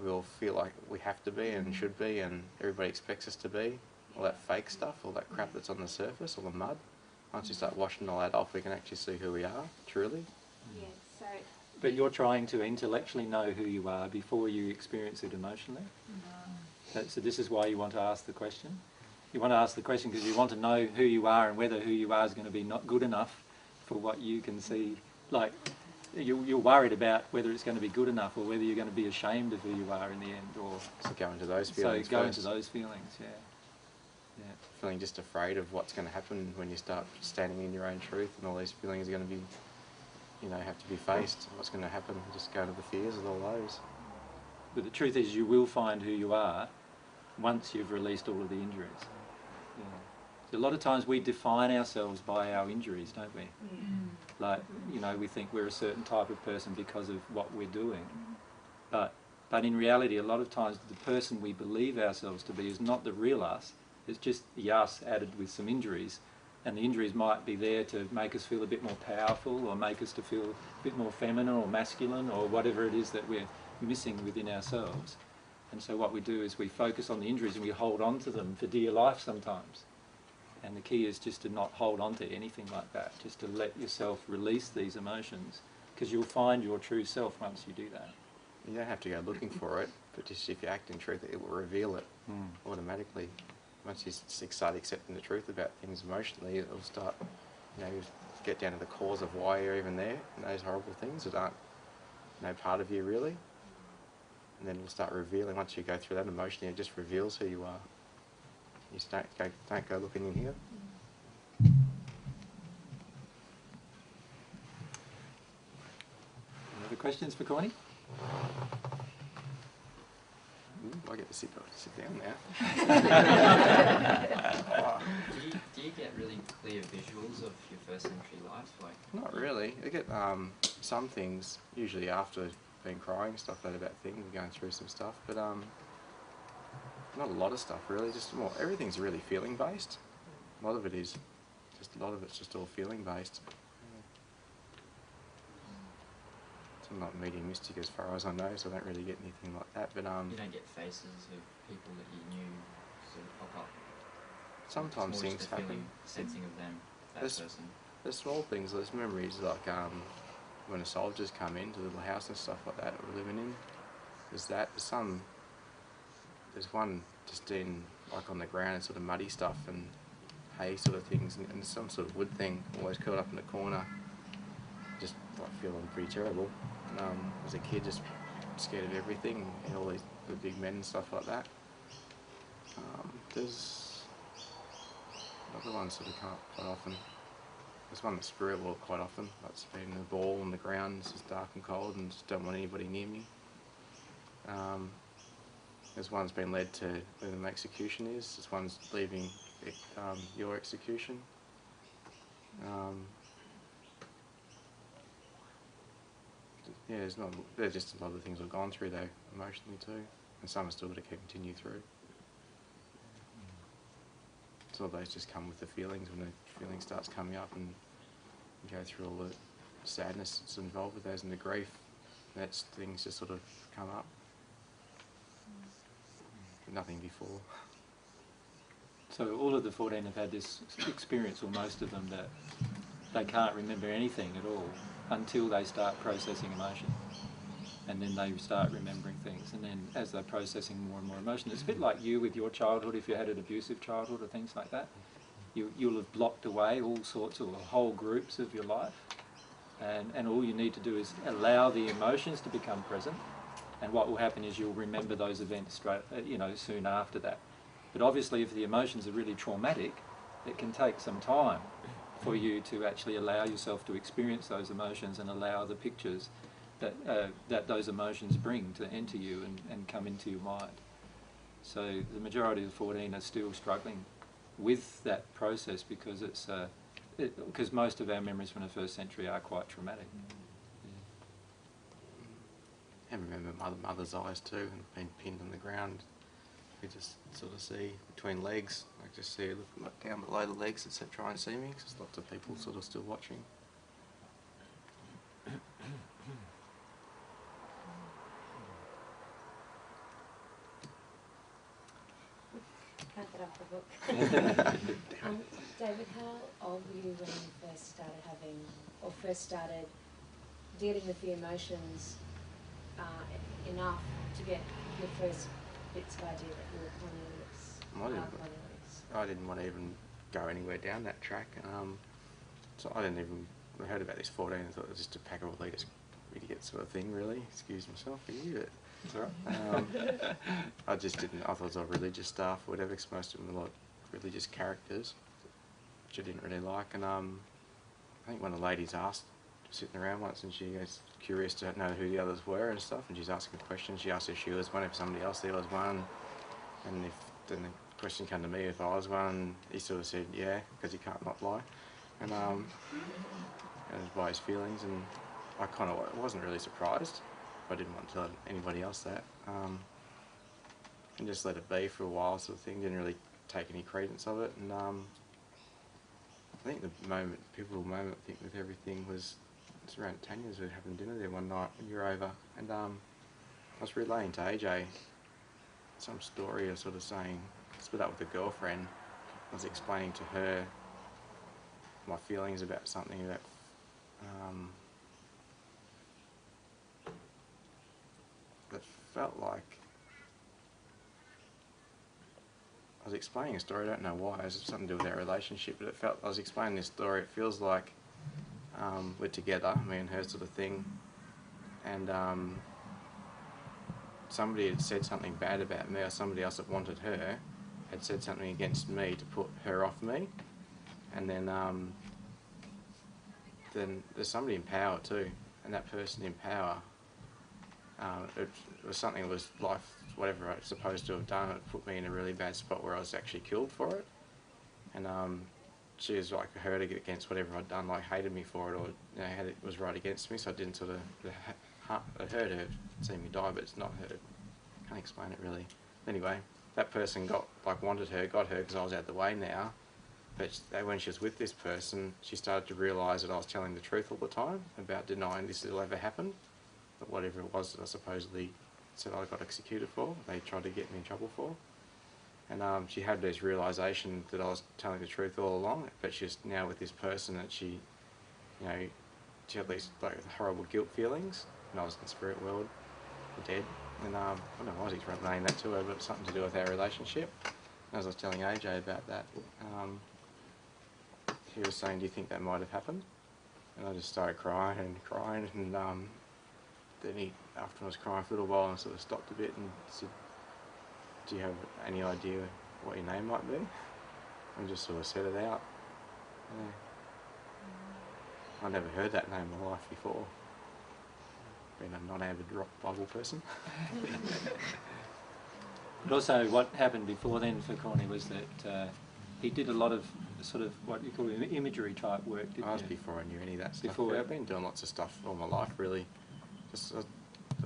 we all feel like we have to be and should be, and everybody expects us to be, all that fake stuff, all that crap that's on the surface, all the mud. Once you start washing all that off, we can actually see who we are, truly. Yeah. So. But you're trying to intellectually know who you are before you experience it emotionally. So this is why you want to ask the question. You want to ask the question because you want to know who you are and whether who you are is going to be not good enough for what you can see. Like, you're worried about whether it's going to be good enough or whether you're going to be ashamed of who you are in the end. Or so go into those feelings. So go into those feelings, yeah. Feeling just afraid of what's going to happen when you start standing in your own truth, and all these feelings are going to be, you know, have to be faced. What's going to happen? Just go to the fears of all those. But the truth is, you will find who you are once you've released all of the injuries. Yeah. So a lot of times we define ourselves by our injuries, don't we? Like, you know, we think we're a certain type of person because of what we're doing. But in reality, a lot of times the person we believe ourselves to be is not the real us. It's just the us added with some injuries. And the injuries might be there to make us feel a bit more powerful, or make us to feel a bit more feminine or masculine, or whatever it is that we're missing within ourselves. And so what we do is we focus on the injuries and we hold on to them for dear life sometimes. And the key is just to not hold on to anything like that, just to let yourself release these emotions, because you'll find your true self once you do that. You don't have to go looking for it, but just if you act in truth, it will reveal it automatically. Once you start accepting the truth about things emotionally, it'll start, you know, get down to the cause of why you're even there, and those horrible things that aren't, you know, part of you really. And then it'll start revealing. Once you go through that emotionally, it just reveals who you are. You just don't go looking in here. Any other questions for Corny? I get to sit down now. Do you get really clear visuals of your first century life? Like, not really. I get some things, usually after been crying, stuff like that about things, going through some stuff, but not a lot of stuff really, just more, everything's really feeling based. A lot of it's just all feeling based. So I'm not medium mystic as far as I know, so I don't really get anything like that, but you don't get faces of people that you knew sort of pop up? Sometimes things happen. Sensing of them, that person. There's small things, there's memories like when the soldiers come into the little house and stuff like that that we're living in. There's one just in, like on the ground, and sort of muddy stuff and hay sort of things, and some sort of wood thing always curled up in the corner, just like feeling pretty terrible. As a kid, just scared of everything, and all these the big men and stuff like that. There's other ones that come up quite often. There's one in the spirit world quite often, like being in the ball on the ground, it's just dark and cold and just don't want anybody near me. There's one's been led to where the execution is, there's one's leaving your execution. Yeah, there's just a lot of things I've gone through though, emotionally too, and some are still to continue through. Some of those just come with the feelings when the feeling starts coming up, and you go through all the sadness that's involved with those and the grief. That's things just sort of come up. Nothing before. So all of the 14 have had this experience, or most of them, that they can't remember anything at all until they start processing emotion. And then they start remembering things. And then as they're processing more and more emotion, it's a bit like you with your childhood, if you had an abusive childhood or things like that. You'll have blocked away all sorts of whole groups of your life. And all you need to do is allow the emotions to become present. And what will happen is you'll remember those events straight, soon after that. But obviously, if the emotions are really traumatic, it can take some time for you to actually allow yourself to experience those emotions and allow the pictures that those emotions bring to enter you and come into your mind. So the majority of the 14 are still struggling with that process because because most of our memories from the first century are quite traumatic. I remember mother's eyes too, and being pinned on the ground. You just sort of see between legs, like just see her look down below the legs and try and see me, because there's lots of people sort of still watching. Can't get off the book. David, how old were you when you first started dealing with the emotions enough to get your first bits of idea that you were Cornelius? I didn't want to even go anywhere down that track. So I didn't even I heard about this 14 and thought it was just a pack of elitist idiots sort of thing, really. Excuse myself, for you. It's all right. I just didn't. I thought it was all religious stuff or whatever, because most of them were like religious characters, which I didn't really like. And I think one of the ladies asked, sitting around once, and she was curious to know who the others were and stuff, and she's asking questions. She asked if she was one, if somebody else there was one, and then the question came to me if I was one, and he sort of said yeah, because he can't not lie, and by his feelings, and I kind of wasn't really surprised. I didn't want to tell anybody else that, and just let it be for a while, sort of thing. Didn't really take any credence of it, and I think the pivotal moment, I think, with everything was around Tanya's. We were having dinner there one night when you were over, and I was relaying to AJ some story of sort of saying, split up with a girlfriend. I was explaining to her my feelings about something that that felt like I was explaining a story. I don't know why. It was something to do with our relationship, but I was explaining this story. It feels like we're together, me and her, sort of thing, and somebody had said something bad about me, or somebody else that wanted her had said something against me to put her off me, and then there's somebody in power too, and that person in power, it was something that was life, whatever I was supposed to have done. It put me in a really bad spot where I was actually killed for it, and she was like hurt against whatever I'd done, like hated me for it, or it was right against me, so I didn't sort of, it hurt her seeing me die, but it's not her. Can't explain it really. Anyway, that person wanted her, got her because I was out of the way now, but when she was with this person, she started to realise that I was telling the truth all the time about denying this will ever happen, but whatever it was that I supposedly said I got executed for, they tried to get me in trouble for. And she had this realisation that I was telling the truth all along, but she's now with this person that she had these horrible guilt feelings, and I was in the spirit world, dead, and I don't know why he's relaying that to her, but it's something to do with our relationship. And as I was telling AJ about that, he was saying, do you think that might have happened? And I just started crying, and then he, after I was crying for a little while, I sort of stopped a bit and said, do you have any idea what your name might be? And just sort of said it out. Yeah. I never heard that name in my life before. Being a non-avid rock Bible person. But also what happened before then for Corny was that he did a lot of sort of what you call imagery type work, didn't I was you? before I knew any of that stuff. Before, yeah, I've been doing lots of stuff all my life, really. I've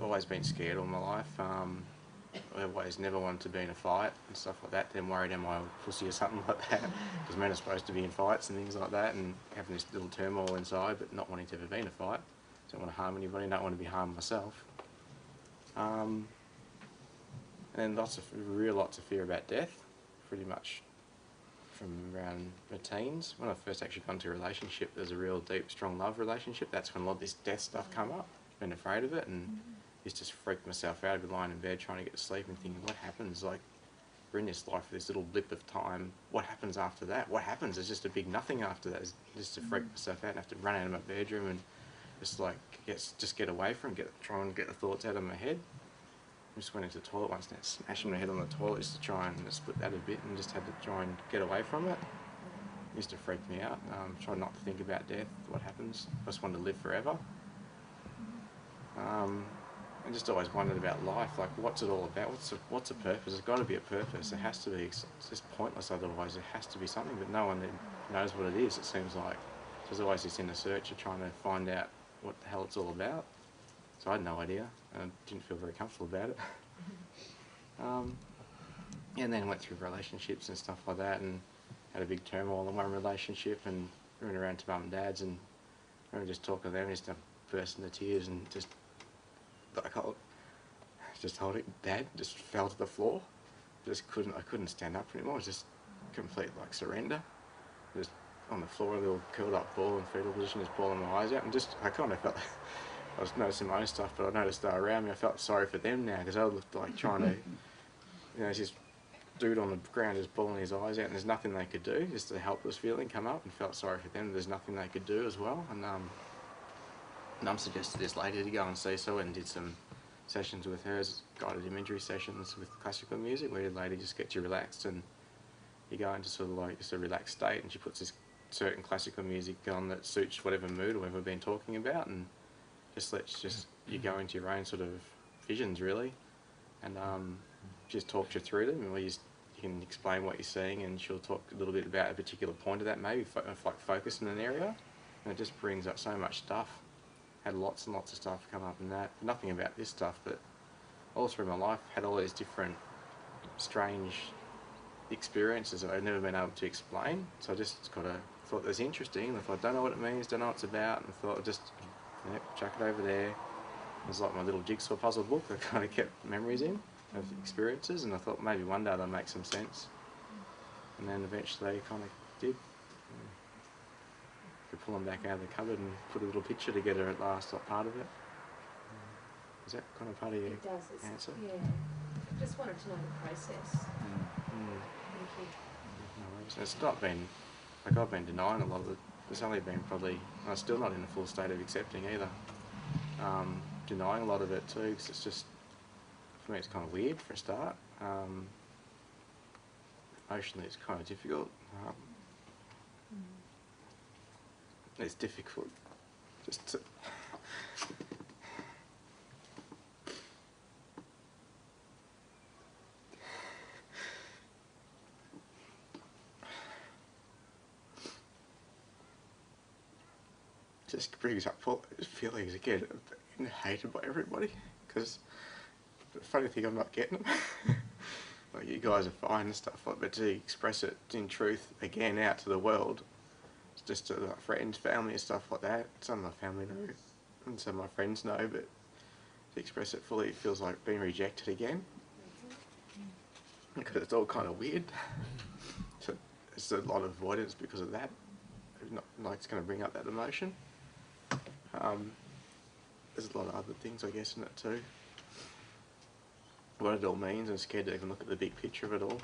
always been scared all my life. I always never wanted to be in a fight and stuff like that. Then worried am I a pussy or something like that, because men are supposed to be in fights and things like that, and having this little turmoil inside, but not wanting to ever be in a fight. Don't want to harm anybody, don't want to be harmed myself. And then lots of fear about death, pretty much from around my teens. When I first actually got into a relationship, there's a real deep, strong love relationship. That's when a lot of this death stuff come up. Been afraid of it, and used to freak myself out. I'd be lying in bed trying to get to sleep and thinking, what happens? Like, we're in this life for this little blip of time. What happens after that? What happens? It's just a big nothing after that. It's just to freak myself out and have to run out of my bedroom and just like just get away from it, try and get the thoughts out of my head. I just went into the toilet once and smashing my head on the toilet just to try and split that a bit, and just had to try and get away from it. It used to freak me out. Try not to think about death, what happens. I just wanted to live forever. I just always wondered about life, like what's it all about? What's a purpose? There's got to be a purpose. There has to be. It's just pointless otherwise. There has to be something, but no one knows what it is. It seems like there's always this inner search of trying to find out what the hell it's all about. So I had no idea. I didn't feel very comfortable about it. And then went through relationships and stuff like that, and had a big turmoil in one relationship, and went around to mum and dad's, and I remember just talking to them, just burst into tears, and just like just holding Dad, just fell to the floor. I couldn't stand up anymore. It was just complete like surrender. Just on the floor, a little curled up ball in fetal position, just bawling my eyes out, and just I kind of felt. I was noticing my own stuff, but I noticed that around me. I felt sorry for them now, because I looked like trying to, this dude on the ground just bawling his eyes out, and there's nothing they could do. Just a helpless feeling come up, and felt sorry for them. There's nothing they could do as well, and Mum suggested this lady to go and see, so I went and did some sessions with her, guided imagery sessions with classical music, where the lady just gets you relaxed, and you go into sort of like just a relaxed state, and she puts this certain classical music on that suits whatever mood or whatever we've been talking about, and just lets you go into your own sort of visions really, and just talks you through them, where you can explain what you're seeing, and she'll talk a little bit about a particular point of that, maybe like focus in an area, and it just brings up so much stuff. Had lots and lots of stuff come up in that. Nothing about this stuff, but all through my life had all these different strange experiences that I've never been able to explain. So I just thought it was interesting, and I thought, don't know what it means, don't know what it's about, and I thought I'd just chuck it over there. It was like my little jigsaw puzzle book that kind of kept memories in of experiences, and I thought maybe one day they'll make some sense. And then eventually they kind of did. Could pull them back out of the cupboard and put a little picture together at last, like part of it. Is that kind of part of your answer? Yeah. I just wanted to know the process. Thank you. No worries. It's not been, like I've been denying a lot of it. It's only been probably, I'm still not in a full state of accepting either. Denying a lot of it too, because it's just, for me it's kind of weird for a start. Emotionally it's kind of difficult. It's difficult just to just brings up all those feelings again of being hated by everybody, because the funny thing, I'm not getting them. Like, you guys are fine and stuff, but to express it in truth again out to the world, just to like friends, family and stuff like that. Some of my family know and some of my friends know, but to express it fully, it feels like being rejected again, because it's all kind of weird. So there's a lot of avoidance because of that. Not like it's going to bring up that emotion. There's a lot of other things I guess in it too. What it all means, I'm scared to even look at the big picture of it all,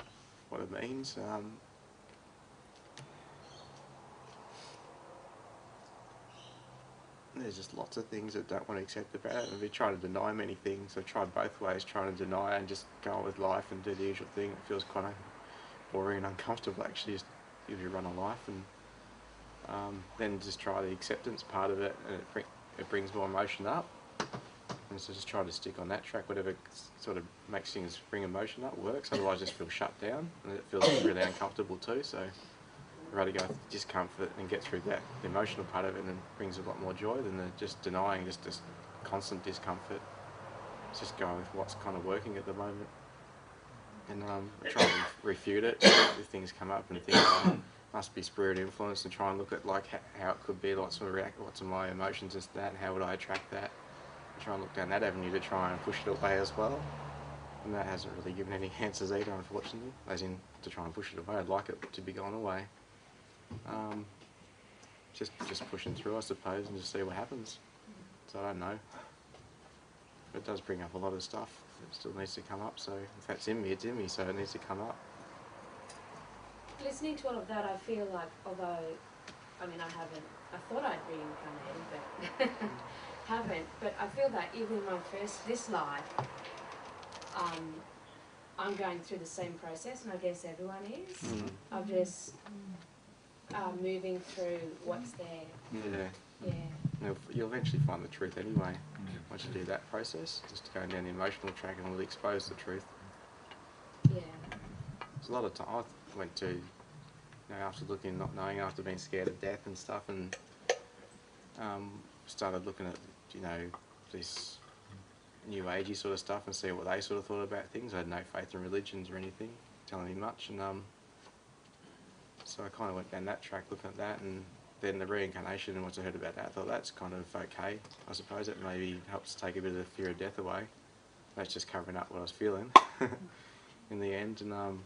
what it means. There's just lots of things I don't want to accept about it, and I've been trying to deny many things. I've tried both ways, trying to deny and just go on with life and do the usual thing. It feels kind of boring and uncomfortable actually, just if you run a life, and then just try the acceptance part of it, and it brings more emotion up. And so just try to stick on that track, whatever sort of makes things bring emotion up works, otherwise I just feel shut down, and it feels really uncomfortable too, so I'd rather go with discomfort and get through that, the emotional part of it, and it brings a lot more joy than the just denying, just this constant discomfort. It's just going with what's kind of working at the moment. and try and refute it if things come up and think, must be spirit influence, and try and look at like how it could be, like sort of react, what's my emotions as that, how would I attract that, and try and look down that avenue to try and push it away as well. And that hasn't really given any answers either, unfortunately, as in to try and push it away. I'd like it to be gone away. Just pushing through, I suppose, and just see what happens. So I don't know. It does bring up a lot of stuff that still needs to come up, so if that's in me, it's in me, so it needs to come up. Listening to all of that, I feel like, although, I mean, I thought I'd reincarnated, but haven't, but I feel that even in this life, I'm going through the same process, and I guess everyone is, of just moving through what's there. Yeah. You'll eventually find the truth anyway, once you do that process, just going down the emotional track and will expose the truth. Yeah. There's a lot of time I went to, after looking, not knowing, after being scared of death and stuff, and started looking at, this new agey sort of stuff and see what they sort of thought about things. I had no faith in religions or anything telling me much, and so I kind of went down that track looking at that, and then the reincarnation, and once I heard about that, I thought that's kind of okay. I suppose it maybe helps take a bit of the fear of death away. That's just covering up what I was feeling in the end, and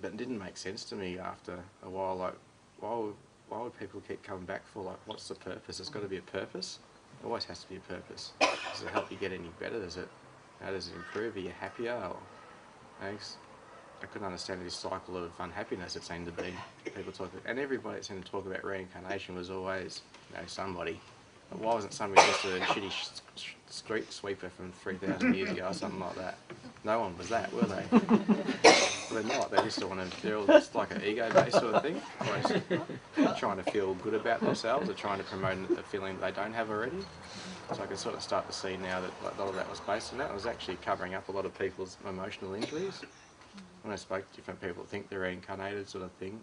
but it didn't make sense to me after a while. Like, why would people keep coming back for? Like, what's the purpose? There's got to be a purpose. There always has to be a purpose. Does it help you get any better? Does it improve? Are you happier? Or, I couldn't understand this cycle of unhappiness it seemed to be. People talk, and everybody that seemed to talk about reincarnation was always, somebody. But why wasn't somebody just a shitty street sweeper from 3,000 years ago or something like that? No one was that, were they? They're not. They just they're all just like an ego-based sort of thing. Always trying to feel good about themselves or trying to promote a feeling that they don't have already. So I can sort of start to see now that a lot of that was based on that. It was actually covering up a lot of people's emotional injuries. When I spoke to different people that think they're reincarnated sort of thing,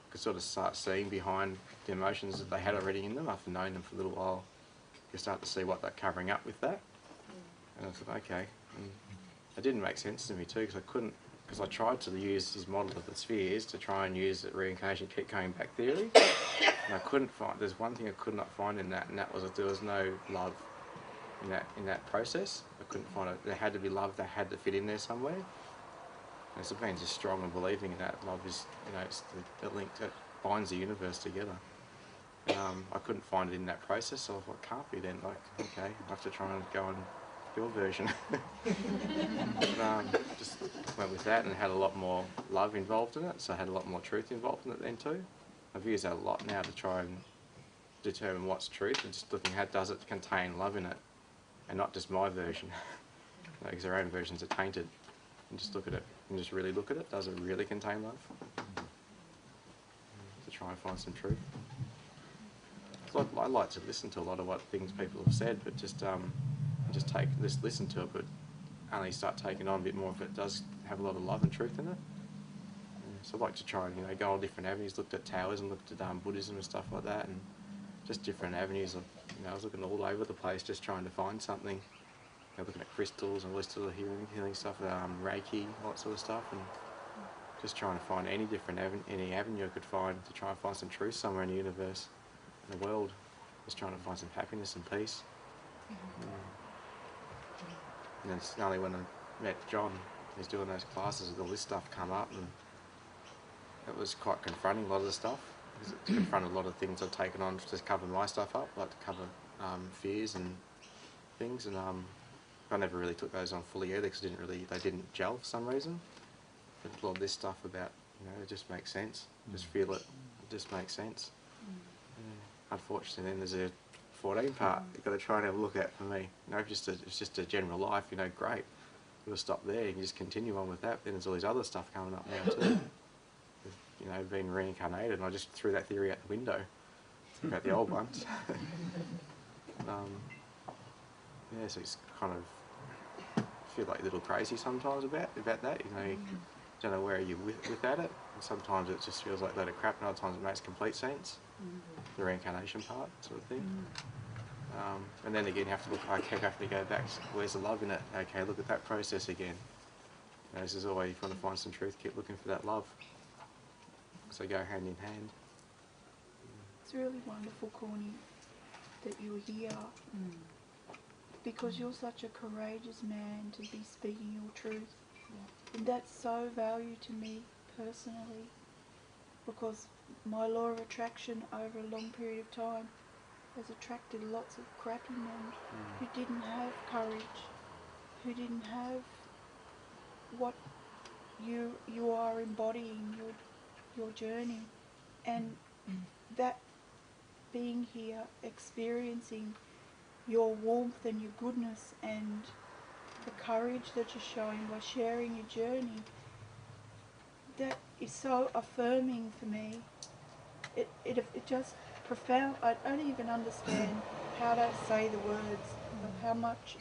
I could sort of start seeing behind the emotions that they had already in them after knowing them for a little while. You start to see what they're covering up with that. And I thought, okay. And it didn't make sense to me too, because I tried to use his model of the spheres to try and use the reincarnation keep coming back theory. And I couldn't find, there's one thing I could not find in that, and that was that there was no love in that process. I couldn't find it. There had to be love, that had to fit in there somewhere. And so being just strong and believing in that love is, it's the link that binds the universe together. I couldn't find it in that process, so I thought, it can't be then. Like, okay, I have to try and go on your version. But, just went with that and had a lot more love involved in it, so I had a lot more truth involved in it then too. I've used that a lot now to try and determine what's truth, and just looking at does it contain love in it, and not just my version, because their own versions are tainted. And just look at it, and just really look at it. Does it really contain love? To try and find some truth. So I like to listen to a lot of what things people have said, but just listen to it, but only start taking on a bit more if it does have a lot of love and truth in it. So I like to try and go on different avenues. Looked at Taoism, looked at Buddhism and stuff like that, and just different avenues of I was looking all over the place, just trying to find something. Looking at crystals and all this sort of healing stuff, Reiki, all that sort of stuff, and just trying to find any different any avenue I could find to try and find some truth somewhere in the universe, in the world. Just trying to find some happiness and peace. And it's only when I met John, he's doing those classes, all this stuff come up, and it was quite confronting, a lot of the stuff. Because it confronted a lot of things I'd taken on to cover my stuff up, like to cover fears and things, and I never really took those on fully either because they didn't gel for some reason. But a lot of this stuff about, it just makes sense. Just feel it. It just makes sense. Unfortunately, then there's a 14 part you've got to try and have a look at for me. If it's just a general life, great. You'll stop there. You can just continue on with that. Then there's all this other stuff coming up now too. With, being reincarnated, and I just threw that theory out the window about the old ones. So it's kind of feel like a little crazy sometimes about that. You don't know where you're without it. And sometimes it just feels like a load of crap, and other times it makes complete sense. The reincarnation part, sort of thing. And then again, you have to look. I keep having to go back. Where's the love in it? Okay, look at that process again. This is always, if you want to find some truth, keep looking for that love. So go hand in hand. It's really wonderful, Corny, that you're here. Because you're such a courageous man to be speaking your truth. And that's so valued to me personally, because my law of attraction over a long period of time has attracted lots of crappy men who didn't have courage, who didn't have what you are embodying, your journey. And that being here, experiencing your warmth and your goodness and the courage that you're showing by sharing your journey, that is so affirming for me. It just profound. I don't even understand how to say the words of how much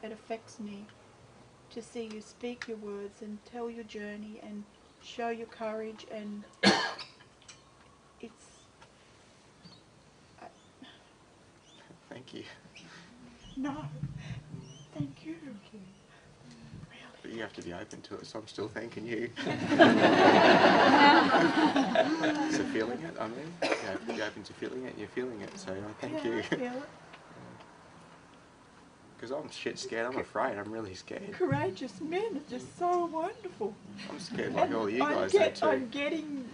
it affects me to see you speak your words and tell your journey and show your courage, and it's... Thank you. No, thank you. But you have to be open to it, so I'm still thanking you. So feeling it, I mean, you have to be open to feeling it, you're feeling it, so thank you. I feel it. Because I'm shit scared, I'm afraid, I'm really scared. Courageous men are just so wonderful. I'm scared like all you guys are too. I'm getting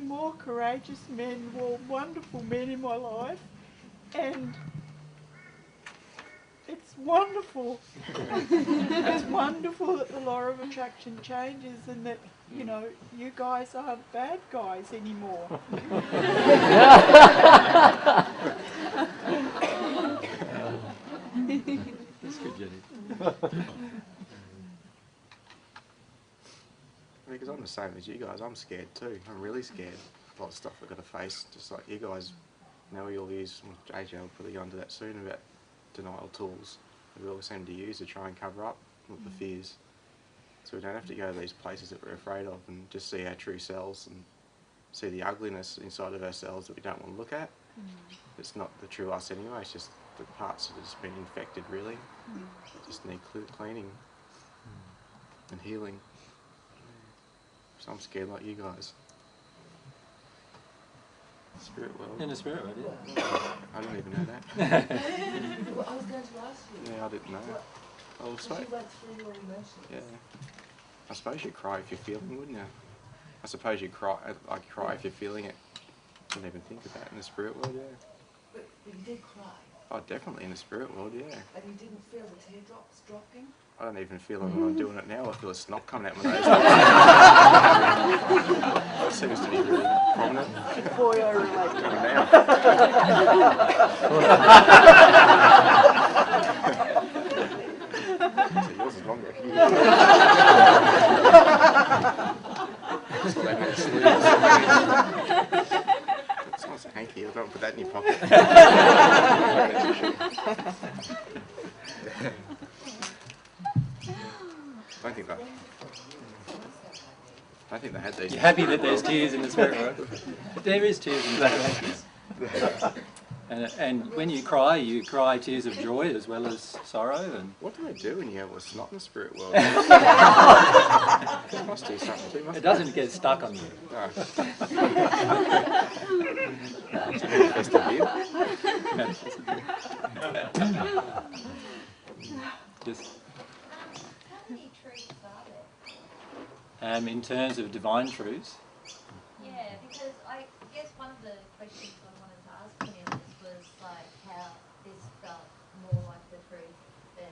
more courageous men, more wonderful men in my life, and it's wonderful. It's wonderful that the law of attraction changes and that, you know, you guys aren't bad guys anymore. That's good, Jenny. Because I'm the same as you guys, I'm scared too. I'm really scared. A lot of stuff I've got to face, just like you guys. Now we all use, AJ will probably go into that soon, about denial tools that we all seem to use to try and cover up the fears. So we don't have to go to these places that we're afraid of and just see our true selves and see the ugliness inside of ourselves that we don't want to look at. It's not the true us anyway, it's just the parts that have just been infected really. Just need cleaning and healing. So I'm scared like you guys. Spirit world. In the spirit world, yeah. I didn't even know that. Well, I was going to ask you. Yeah, I didn't know. You went through your emotions. Yeah. I suppose you'd cry if you're feeling, wouldn't you? I suppose you'd cry, like cry if you're feeling it. I didn't even think of that in the spirit world, yeah. But you did cry. Oh, definitely in the spirit world, yeah. And you didn't feel the teardrops dropping? I don't even feel it when I'm doing it now. I feel a snot coming out my nose. That seems to be really prominent. Boy, I relate. Coming now. So yours is longer. That's what I meant, sleeves. It's not a hanky. I don't put that in your pocket. I don't think they had these. You're happy that there's tears in the spirit world? But there is tears in the spirit world. And when you cry tears of joy as well as sorrow. And what do they do when you have a snot in the spirit world? It must do something too, must it doesn't get stuck on you. No. It's a festive beer. Just, How many truths are there? in terms of divine truths. Yeah, because I guess one of the questions I wanted to ask Cornelius was like how this felt more like the truth than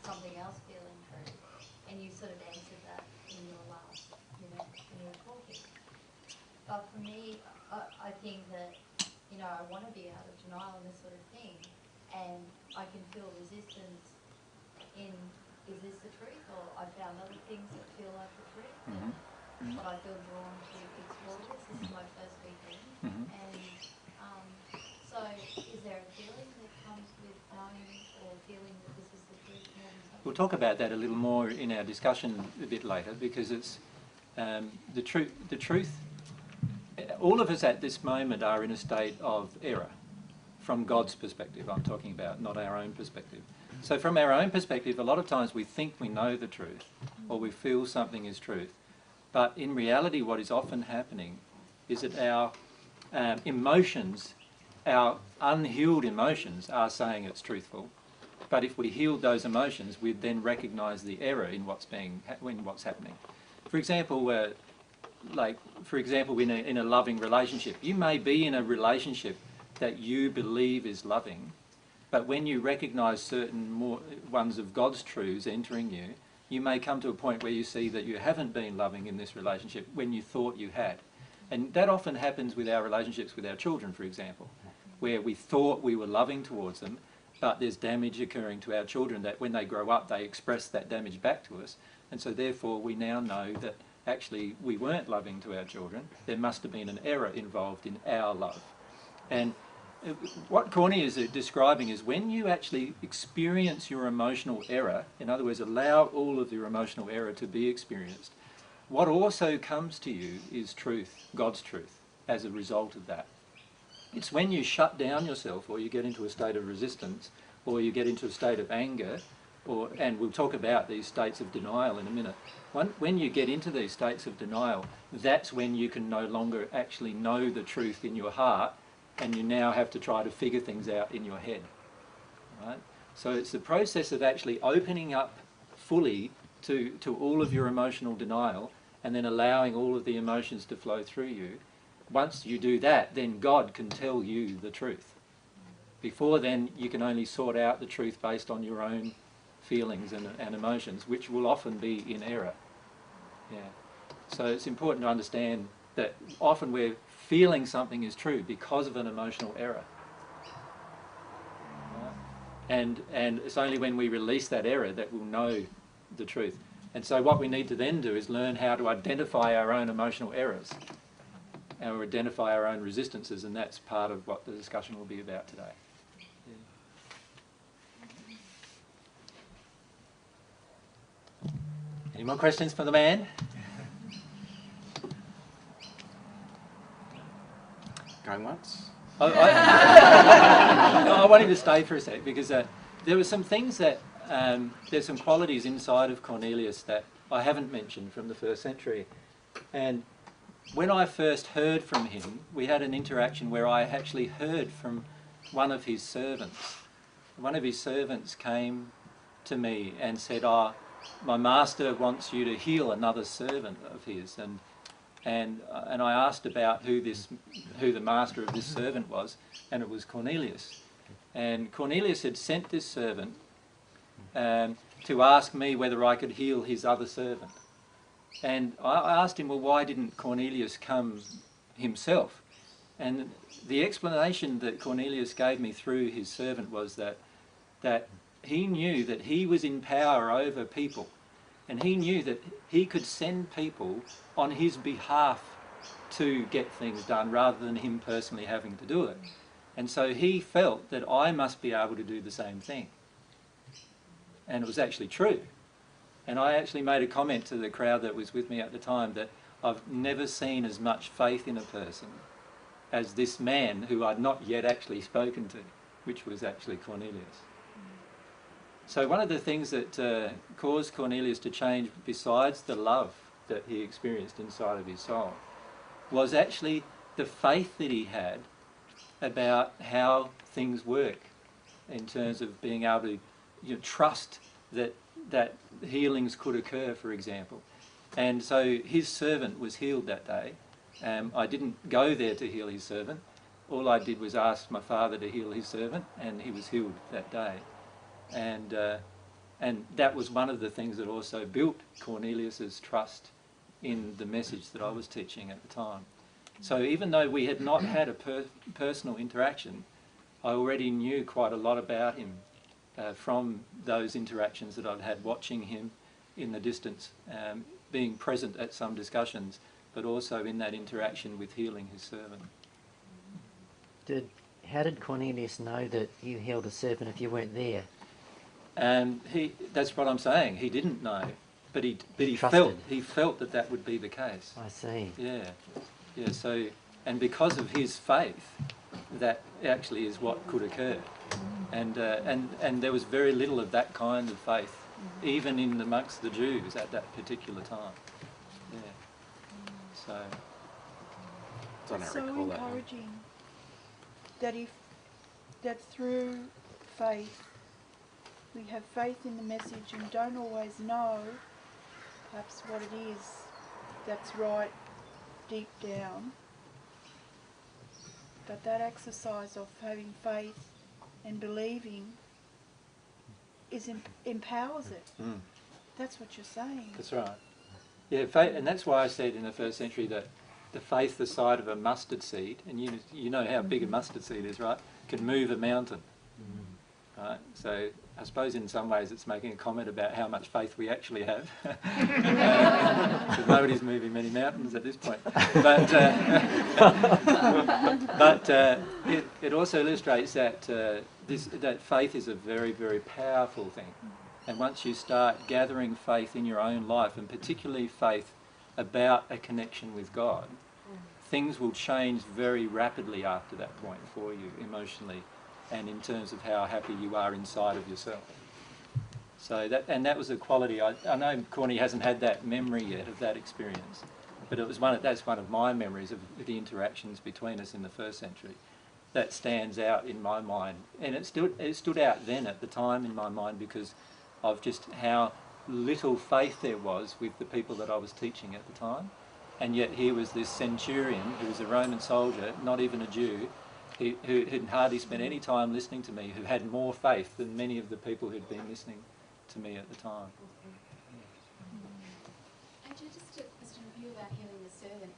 something else feeling true, and you sort of answered that in your last, when you were talking. But for me, I think that I want to be out of denial and this sort of thing, and I can feel resistance in, is this the truth, or I found other things that feel like the truth. But I feel drawn to explore this. This is my first weekend, and so is there a feeling that comes with knowing or feeling that this is the truth more than something? We'll talk about that a little more in our discussion a bit later, because it's the truth. All of us at this moment are in a state of error, from God's perspective. I'm talking about, not our own perspective. So from our own perspective, a lot of times we think we know the truth, or we feel something is truth. But in reality, what is often happening is that our emotions, our unhealed emotions, are saying it's truthful. But if we healed those emotions, we'd then recognise the error in what's happening. For example, in a loving relationship, you may be in a relationship that you believe is loving, but when you recognise certain ones of God's truths entering you, you may come to a point where you see that you haven't been loving in this relationship when you thought you had. And that often happens with our relationships with our children, for example, where we thought we were loving towards them, but there's damage occurring to our children that when they grow up, they express that damage back to us. And so therefore we now know that actually we weren't loving to our children. There must have been an error involved in our love. And what Cornelius is describing is when you actually experience your emotional error, in other words, allow all of your emotional error to be experienced, what also comes to you is truth, God's truth, as a result of that. It's when you shut down yourself, or you get into a state of resistance, or you get into a state of anger, and we'll talk about these states of denial in a minute. When you get into these states of denial, that's when you can no longer actually know the truth in your heart, and you now have to try to figure things out in your head. Right? So it's the process of actually opening up fully to all of your emotional denial, and then allowing all of the emotions to flow through you. Once you do that, then God can tell you the truth. Before then, you can only sort out the truth based on your own feelings and emotions, which will often be in error. Yeah. So it's important to understand that often we're feeling something is true because of an emotional error. Right? And it's only when we release that error that we'll know the truth. And so what we need to then do is learn how to identify our own emotional errors, or identify our own resistances, and that's part of what the discussion will be about today. Yeah. Any more questions for the man? Going once? I want him to stay for a sec, because there were some things that, there's some qualities inside of Cornelius that I haven't mentioned from the first century. And when I first heard from him, we had an interaction where I actually heard from one of his servants. One of his servants came to me and said, my master wants you to heal another servant of his. And I asked about who the master of this servant was, and it was Cornelius. And Cornelius had sent this servant to ask me whether I could heal his other servant. And I asked him, well, why didn't Cornelius come himself? And the explanation that Cornelius gave me through his servant was that he knew that he was in power over people, and he knew that he could send people on his behalf to get things done rather than him personally having to do it. And so he felt that I must be able to do the same thing. And it was actually true. And I actually made a comment to the crowd that was with me at the time that I've never seen as much faith in a person as this man who I'd not yet actually spoken to, which was actually Cornelius. So one of the things that caused Cornelius to change, besides the love that he experienced inside of his soul, was actually the faith that he had about how things work in terms of being able to trust that healings could occur, for example. And so his servant was healed that day. I didn't go there to heal his servant. All I did was ask my father to heal his servant, and he was healed that day. And that was one of the things that also built Cornelius's trust in the message that I was teaching at the time. So even though we had not had a personal interaction, I already knew quite a lot about him from those interactions that I'd had, watching him in the distance, being present at some discussions, but also in that interaction with healing his servant. How did Cornelius know that you healed a servant if you weren't there? That's what I'm saying. He didn't know, but he felt that would be the case. I see. Yeah. So, and because of his faith, that actually is what could occur. And there was very little of that kind of faith even in amongst the Jews at that particular time. Yeah. So. It's so encouraging that through faith, we have faith in the message and don't always know perhaps what it is that's right deep down. But that exercise of having faith and believing empowers it. Mm. That's what you're saying. That's right. Yeah, faith, and that's why I said in the first century that the faith the size of a mustard seed, and you know how big a mustard seed is, right? Can move a mountain. Right? So I suppose in some ways it's making a comment about how much faith we actually have. Because nobody's moving many mountains at this point. But, it also illustrates that that faith is a very, very powerful thing. And once you start gathering faith in your own life, and particularly faith about a connection with God, things will change very rapidly after that point for you emotionally and in terms of how happy you are inside of yourself. So that was a quality. I know Corny hasn't had that memory yet of that experience, but that's one of my memories of the interactions between us in the first century. That stands out in my mind, and it stood out then at the time in my mind because of just how little faith there was with the people that I was teaching at the time. And yet here was this centurion who was a Roman soldier, not even a Jew, who had hardly spent any time listening to me, who had more faith than many of the people who'd been listening to me at the time. Andrew, just a question of you about healing the servant.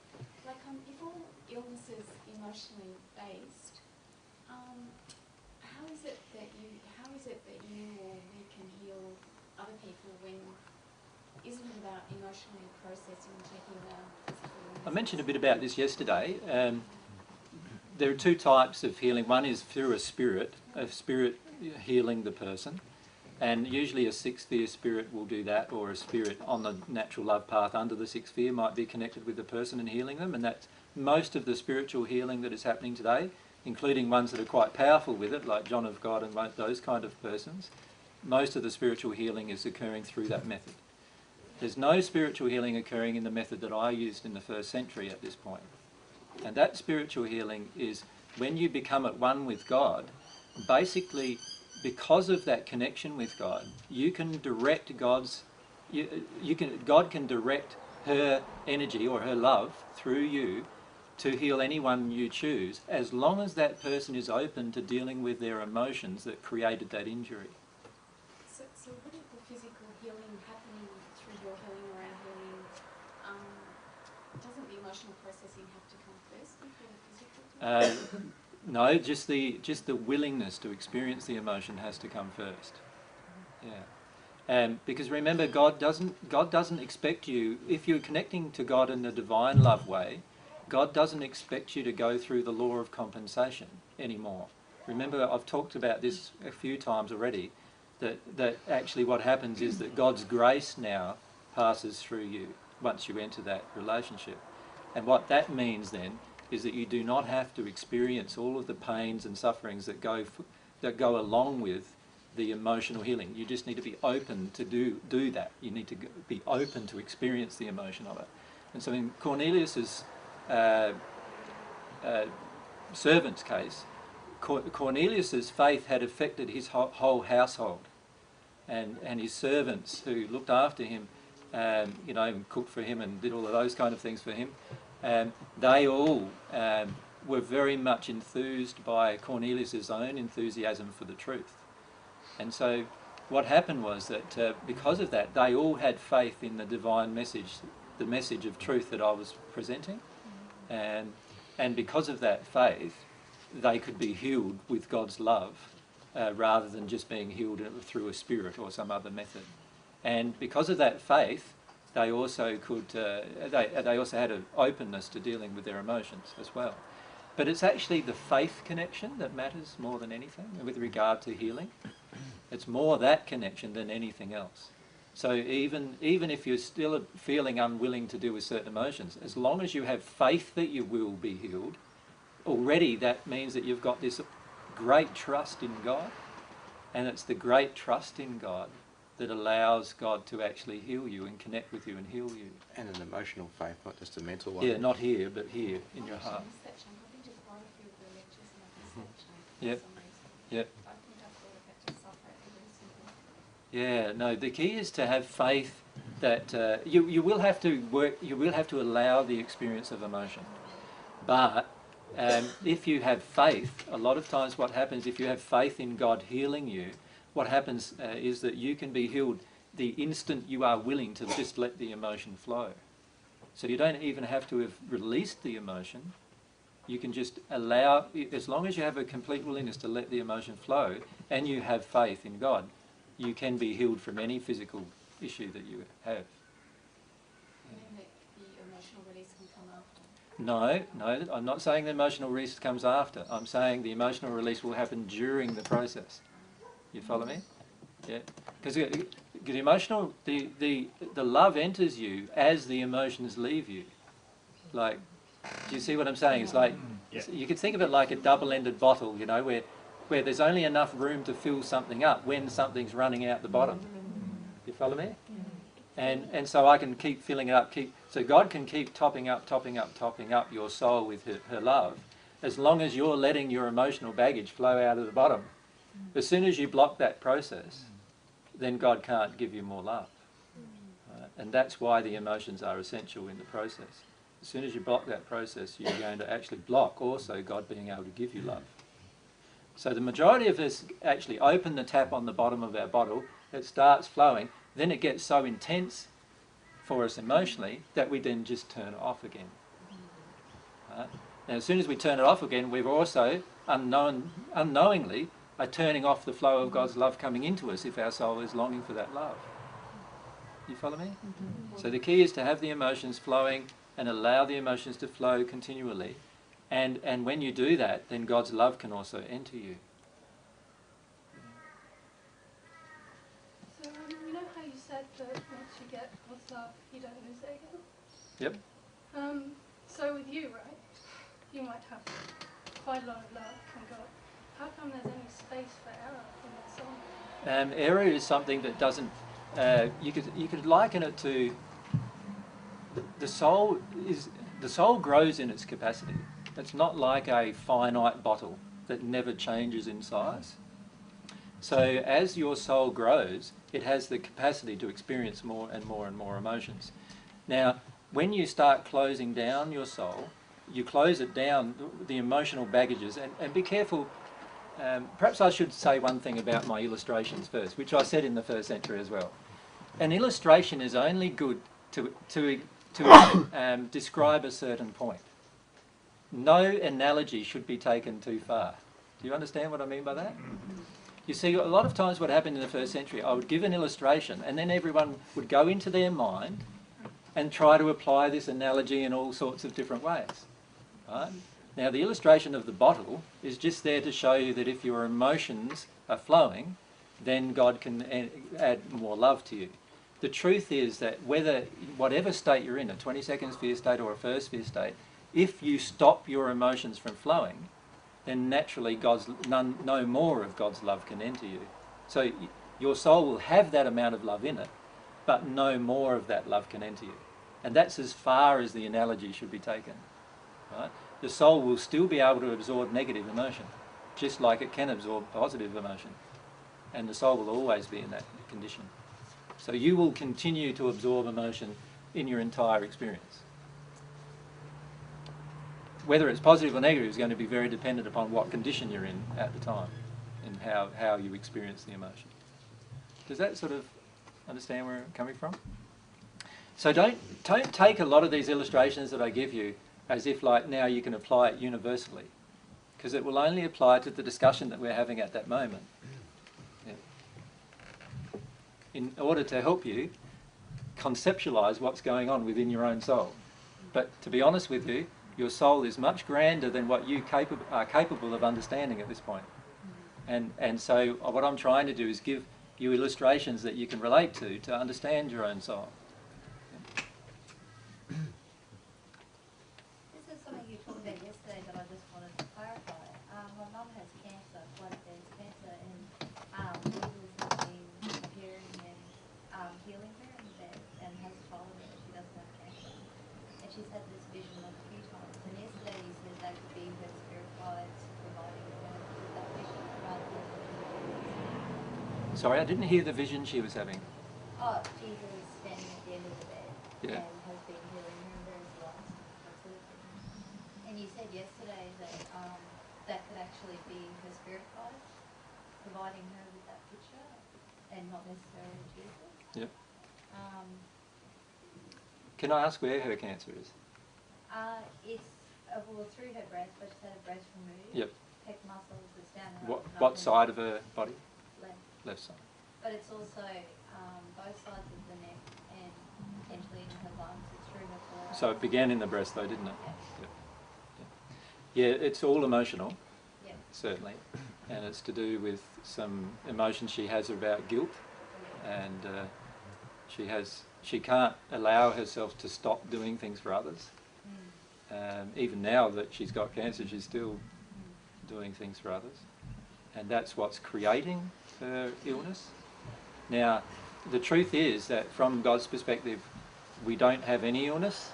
Like, if all illness is emotionally based, how is it that you or we can heal other people when isn't it about emotionally processing and taking the physical illness? I mentioned a bit about this yesterday. There are two types of healing. One is through a spirit healing the person, and usually a sixth sphere spirit will do that, or a spirit on the natural love path under the sixth sphere might be connected with the person and healing them, and that's most of the spiritual healing that is happening today, including ones that are quite powerful with it, like John of God and those kind of persons. Most of the spiritual healing is occurring through that method. There's no spiritual healing occurring in the method that I used in the first century at this point. And that spiritual healing is when you become at one with God, basically because of that connection with God, you can direct God can direct her energy or her love through you to heal anyone you choose, as long as that person is open to dealing with their emotions that created that injury. So wouldn't the physical healing happening through your healing or our healing, doesn't the emotional processing have to come first before the physical? No, just the willingness to experience the emotion has to come first. Yeah, because remember, God doesn't expect you, if you're connecting to God in the divine love way, God doesn't expect you to go through the law of compensation anymore. Remember, I've talked about this a few times already, that actually what happens is that God's grace now passes through you once you enter that relationship. And what that means then is that you do not have to experience all of the pains and sufferings that go along with the emotional healing. You just need to be open to do that. You need to be open to experience the emotion of it. And so in Cornelius's servant's case, Cornelius's faith had affected his whole household, and his servants who looked after him, and cooked for him and did all of those kind of things for him. They all were very much enthused by Cornelius's own enthusiasm for the truth. And so what happened was that because of that, they all had faith in the divine message, the message of truth that I was presenting. And because of that faith, they could be healed with God's love rather than just being healed through a spirit or some other method. And because of that faith, they also could. They also had an openness to dealing with their emotions as well. But it's actually the faith connection that matters more than anything with regard to healing. It's more that connection than anything else. So even if you're still feeling unwilling to deal with certain emotions, as long as you have faith that you will be healed, already that means that you've got this great trust in God, and it's the great trust in God that allows God to actually heal you and connect with you and heal you. And an emotional faith, not just a mental one. Yeah, not here, but here in your heart. Yep. Yep. Yeah, no, the key is to have faith that you will have to work, you will have to allow the experience of emotion. But if you have faith, a lot of times what happens, if you have faith in God healing you, what happens is that you can be healed the instant you are willing to just let the emotion flow. So you don't even have to have released the emotion. You can just allow, as long as you have a complete willingness to let the emotion flow and you have faith in God, you can be healed from any physical issue that you have. And then the emotional release can come after? No, I'm not saying the emotional release comes after. I'm saying the emotional release will happen during the process. You follow me? Yeah. Because the emotional, the love enters you as the emotions leave you. Like, do you see what I'm saying? It's like, you could think of it like a double-ended bottle, you know, where there's only enough room to fill something up when something's running out the bottom. You follow me? And so I can keep filling it up, so God can keep topping up your soul with her love, as long as you're letting your emotional baggage flow out of the bottom. As soon as you block that process, then God can't give you more love. Right? And that's why the emotions are essential in the process. As soon as you block that process, you're going to actually block also God being able to give you love. So the majority of us actually open the tap on the bottom of our bottle, it starts flowing, then it gets so intense for us emotionally that we then just turn it off again. Right? Now as soon as we turn it off again, we've also unknowingly are turning off the flow of God's love coming into us if our soul is longing for that love. You follow me? So the key is to have the emotions flowing and allow the emotions to flow continually. And when you do that, then God's love can also enter you. So you know how you said that once you get God's love, you don't lose it again? Yep. So with you, right, you might have quite a lot of love from God. How come there's any space for error in the soul? Error is something that doesn't, you could liken it to, the soul grows in its capacity. It's not like a finite bottle that never changes in size. So as your soul grows, it has the capacity to experience more and more and more emotions. Now, when you start closing down your soul, you close it down, the emotional baggages, and be careful. Perhaps I should say one thing about my illustrations first, which I said in the first century as well. An illustration is only good to describe a certain point. No analogy should be taken too far. Do you understand what I mean by that? You see, a lot of times what happened in the first century, I would give an illustration and then everyone would go into their mind and try to apply this analogy in all sorts of different ways. Right? Now the illustration of the bottle is just there to show you that if your emotions are flowing, then God can add more love to you. The truth is that whatever state you're in, a 22nd sphere state or a first sphere state, if you stop your emotions from flowing, then naturally no more of God's love can enter you. So your soul will have that amount of love in it, but no more of that love can enter you. And that's as far as the analogy should be taken. Right? The soul will still be able to absorb negative emotion, just like it can absorb positive emotion. And the soul will always be in that condition. So you will continue to absorb emotion in your entire experience. Whether it's positive or negative is going to be very dependent upon what condition you're in at the time and how you experience the emotion. Does that sort of understand where I'm coming from? So don't take a lot of these illustrations that I give you as if like now you can apply it universally, because it will only apply to the discussion that we're having at that moment. Yeah. In order to help you conceptualize what's going on within your own soul. But to be honest with you, your soul is much grander than what you are capable of understanding at this point. And so what I'm trying to do is give you illustrations that you can relate to understand your own soul. This is something you talked about yesterday that I just wanted to clarify. My mum has cancer, quite advanced cancer, and he was been appearing and Sorry, I didn't hear the vision she was having. Oh, Jesus is standing at the end of the bed Yeah. and has been healing her in various lives. And you said yesterday that that could actually be her spirit guide, providing her with that picture, and not necessarily Jesus. Yep. Can I ask where her cancer is? It's well through her breast, but she's had her breast removed. Yep. Pec muscles is down her. What side of her body? Left. Left side. But it's also both sides of the neck and potentially in her lungs. It's through her thorax. So it began in the breast though, didn't it? Yeah. Yep. Yeah, it's all emotional, Yep. certainly, and it's to do with some emotions she has about guilt, and she can't allow herself to stop doing things for others. Even now that she's got cancer, she's still doing things for others, and that's what's creating her illness. Now, the truth is that from God's perspective, we don't have any illness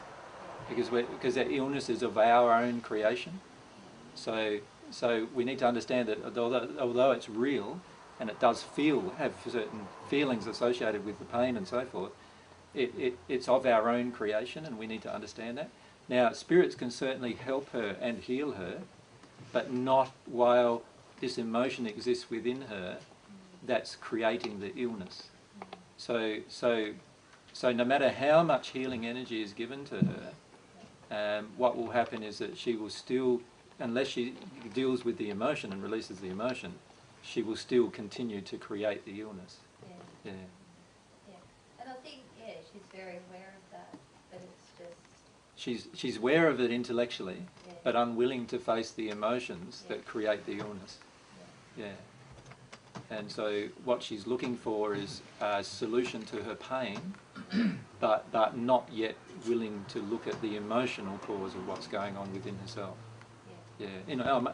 because that illness is of our own creation. So we need to understand that although it's real and it does have certain feelings associated with the pain and so forth, it's of our own creation, and we need to understand that. Now, spirits can certainly help her and heal her, but not while this emotion exists within her that's creating the illness. So no matter how much healing energy is given to her, what will happen is that she will still, unless she deals with the emotion and releases the emotion, she will still continue to create the illness. Yeah. And I think, she's very aware of that, but it's just... She's aware of it intellectually, but unwilling to face the emotions that create the illness. Yeah. And so what she's looking for is a solution to her pain, but not yet willing to look at the emotional cause of what's going on within herself. Yeah.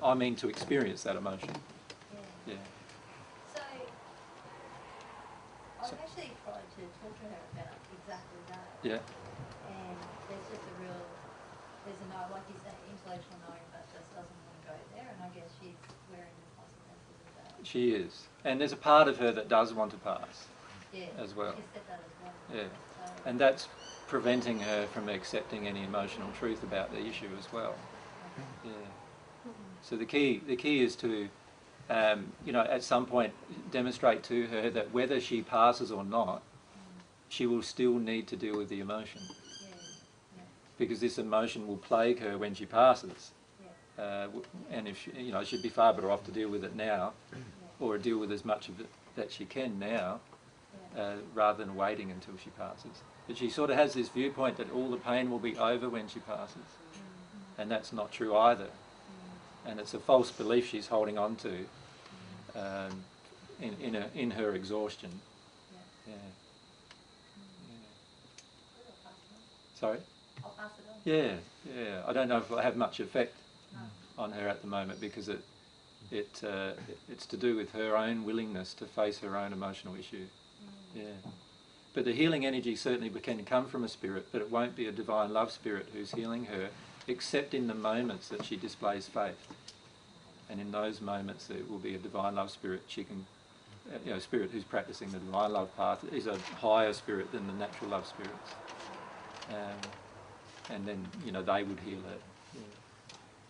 I mean to experience that emotion. Yeah. So, I've actually tried to talk to her about exactly that. Yeah. And there's just there's a no, like you say, intellectual knowing, but just doesn't want to go there, and I guess she's wearing the consequences of that. She is. And there's a part of her that does want to pass as well. She said that as well. Yeah. And that's preventing her from accepting any emotional truth about the issue as well. Yeah. So the key is to, at some point demonstrate to her that whether she passes or not, she will still need to deal with the emotion. Because this emotion will plague her when she passes. And if she'd be far better off to deal with it now, or deal with as much of it that she can now, rather than waiting until she passes. But she sort of has this viewpoint that all the pain will be over when she passes, and that's not true either. And it's a false belief she's holding on to in her exhaustion. Yeah. Sorry? I'll pass it on. Yeah. I don't know if it'll have much effect on her at the moment because it's to do with her own willingness to face her own emotional issue. Yeah. But the healing energy certainly can come from a spirit, but it won't be a divine love spirit who's healing her, except in the moments that she displays faith. And in those moments it will be a divine love spirit. She can, a spirit who's practicing the divine love path is a higher spirit than the natural love spirits. And then, they would heal her. Yeah.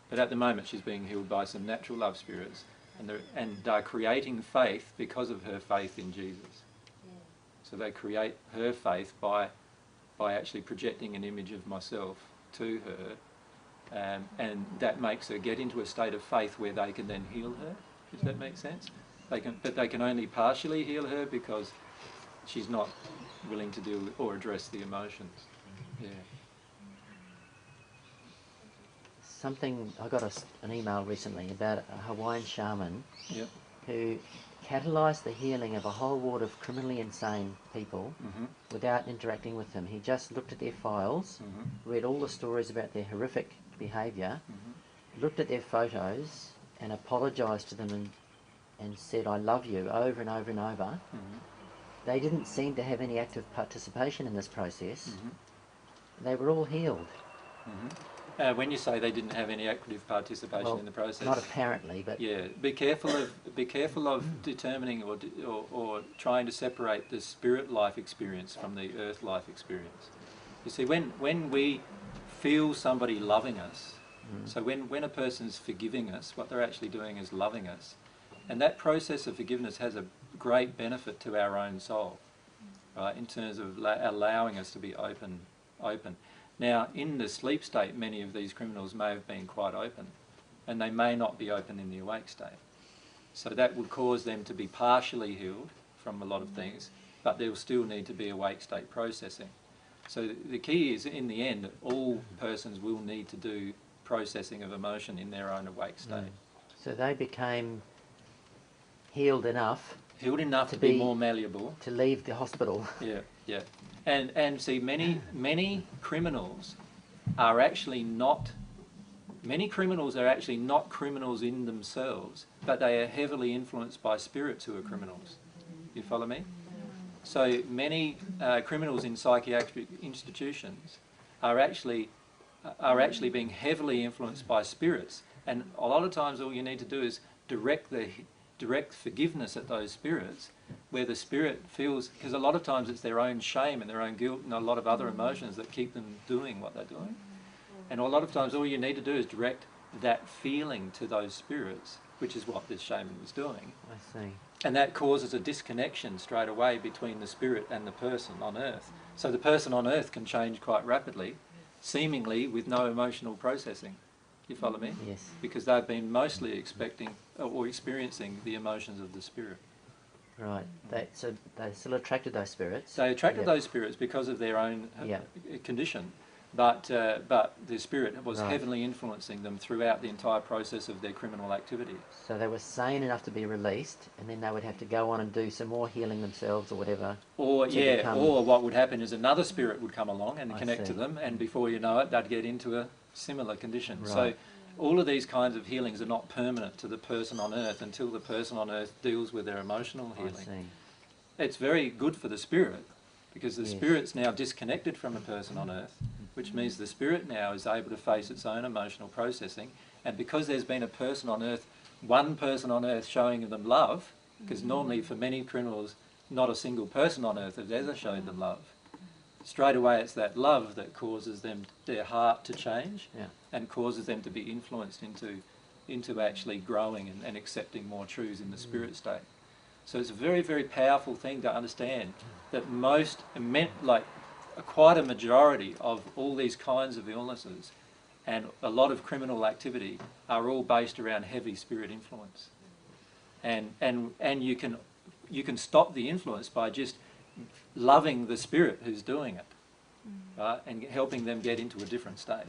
But at the moment she's being healed by some natural love spirits, and they're creating faith because of her faith in Jesus. So they create her faith by actually projecting an image of myself to her, and that makes her get into a state of faith where they can then heal her. Does that make sense? But they can only partially heal her because she's not willing to deal with or address the emotions. Yeah. I got an email recently about a Hawaiian shaman Yep. who catalysed the healing of a whole ward of criminally insane people without interacting with them. He just looked at their files, read all the stories about their horrific behaviour, looked at their photos and apologised to them and said, "I love you," over and over and over. They didn't seem to have any active participation in this process. They were all healed. When you say they didn't have any active participation in the process, not apparently, but yeah, be careful of determining or trying to separate the spirit life experience from the earth life experience. You see, when we feel somebody loving us, so when a person's forgiving us, what they're actually doing is loving us, and that process of forgiveness has a great benefit to our own soul, right? In terms of allowing us to be open. Now, in the sleep state, many of these criminals may have been quite open, and they may not be open in the awake state. So that would cause them to be partially healed from a lot of things, but there will still need to be awake state processing. So the key is, in the end, all persons will need to do processing of emotion in their own awake state. So they became healed enough to be more malleable, to leave the hospital. Yeah, yeah. And see, many criminals are actually not criminals in themselves, but they are heavily influenced by spirits who are criminals. You follow me? So many criminals in psychiatric institutions are actually being heavily influenced by spirits, and a lot of times all you need to do is direct forgiveness at those spirits, where the spirit feels, because a lot of times it's their own shame and their own guilt and a lot of other emotions that keep them doing what they're doing. And a lot of times all you need to do is direct that feeling to those spirits, which is what this shaman was doing. I see. And that causes a disconnection straight away between the spirit and the person on earth. So the person on earth can change quite rapidly, seemingly with no emotional processing. You follow me? Yes. Because they've been mostly expecting or experiencing the emotions of the spirit. Right. So they still attracted those spirits. They attracted those spirits because of their own condition, but the spirit was heavily influencing them throughout the entire process of their criminal activity. So they were sane enough to be released, and then they would have to go on and do some more healing themselves or whatever. Or what would happen is another spirit would come along and connect to them, and before you know it, they'd get into a similar condition. Right. So all of these kinds of healings are not permanent to the person on earth until the person on earth deals with their emotional healing. I see. It's very good for the spirit, because the spirit's now disconnected from the person on earth, which means the spirit now is able to face its own emotional processing, and because there's been a person on earth, one person on earth showing them love, because normally for many criminals not a single person on earth has ever shown them love. Straight away it's that love that causes their heart to change and causes them to be influenced into actually growing and accepting more truths in the spirit state. So it's a very, very powerful thing to understand that quite a majority of all these kinds of illnesses and a lot of criminal activity are all based around heavy spirit influence. And you can stop the influence by just loving the spirit who's doing it, right, and helping them get into a different state.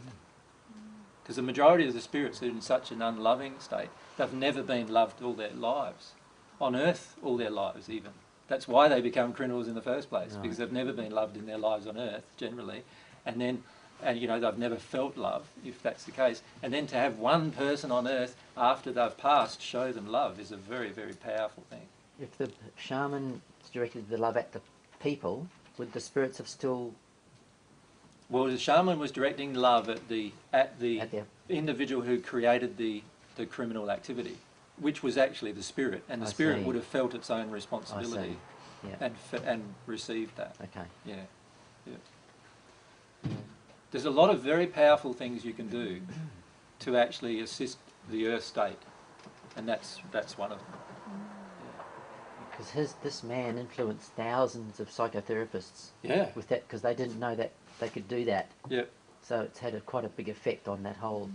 Because the majority of the spirits that are in such an unloving state, they've never been loved all their lives, on earth all their lives even. That's why they become criminals in the first place, because they've never been loved in their lives on earth generally, and they've never felt love, if that's the case. And then to have one person on earth after they've passed show them love is a very, very powerful thing. If the shaman directed the love at the people, would the spirits have still... Well, the shaman was directing love at the individual who created the criminal activity, which was actually the spirit, and the spirit would have felt its own responsibility and received that. Okay. Yeah. There's a lot of very powerful things you can do to actually assist the earth state, and that's one of them. Because this man influenced thousands of psychotherapists with that, because they didn't know that they could do that. Yep. So it's had quite a big effect on that whole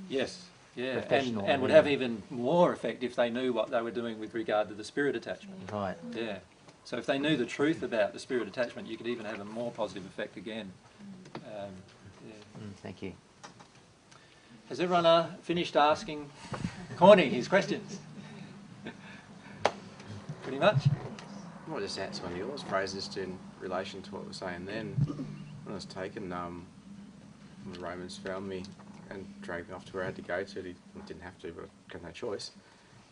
professional. And would have even more effect if they knew what they were doing with regard to the spirit attachment. Right. Yeah. So if they knew the truth about the spirit attachment, you could even have a more positive effect again. Thank you. Has everyone finished asking Corny his questions? Pretty much. I might just answer one of yours, Fraser, just in relation to what we were saying then. When I was taken, the Romans found me and dragged me off to where I had to go to. I didn't have to, but I had no choice.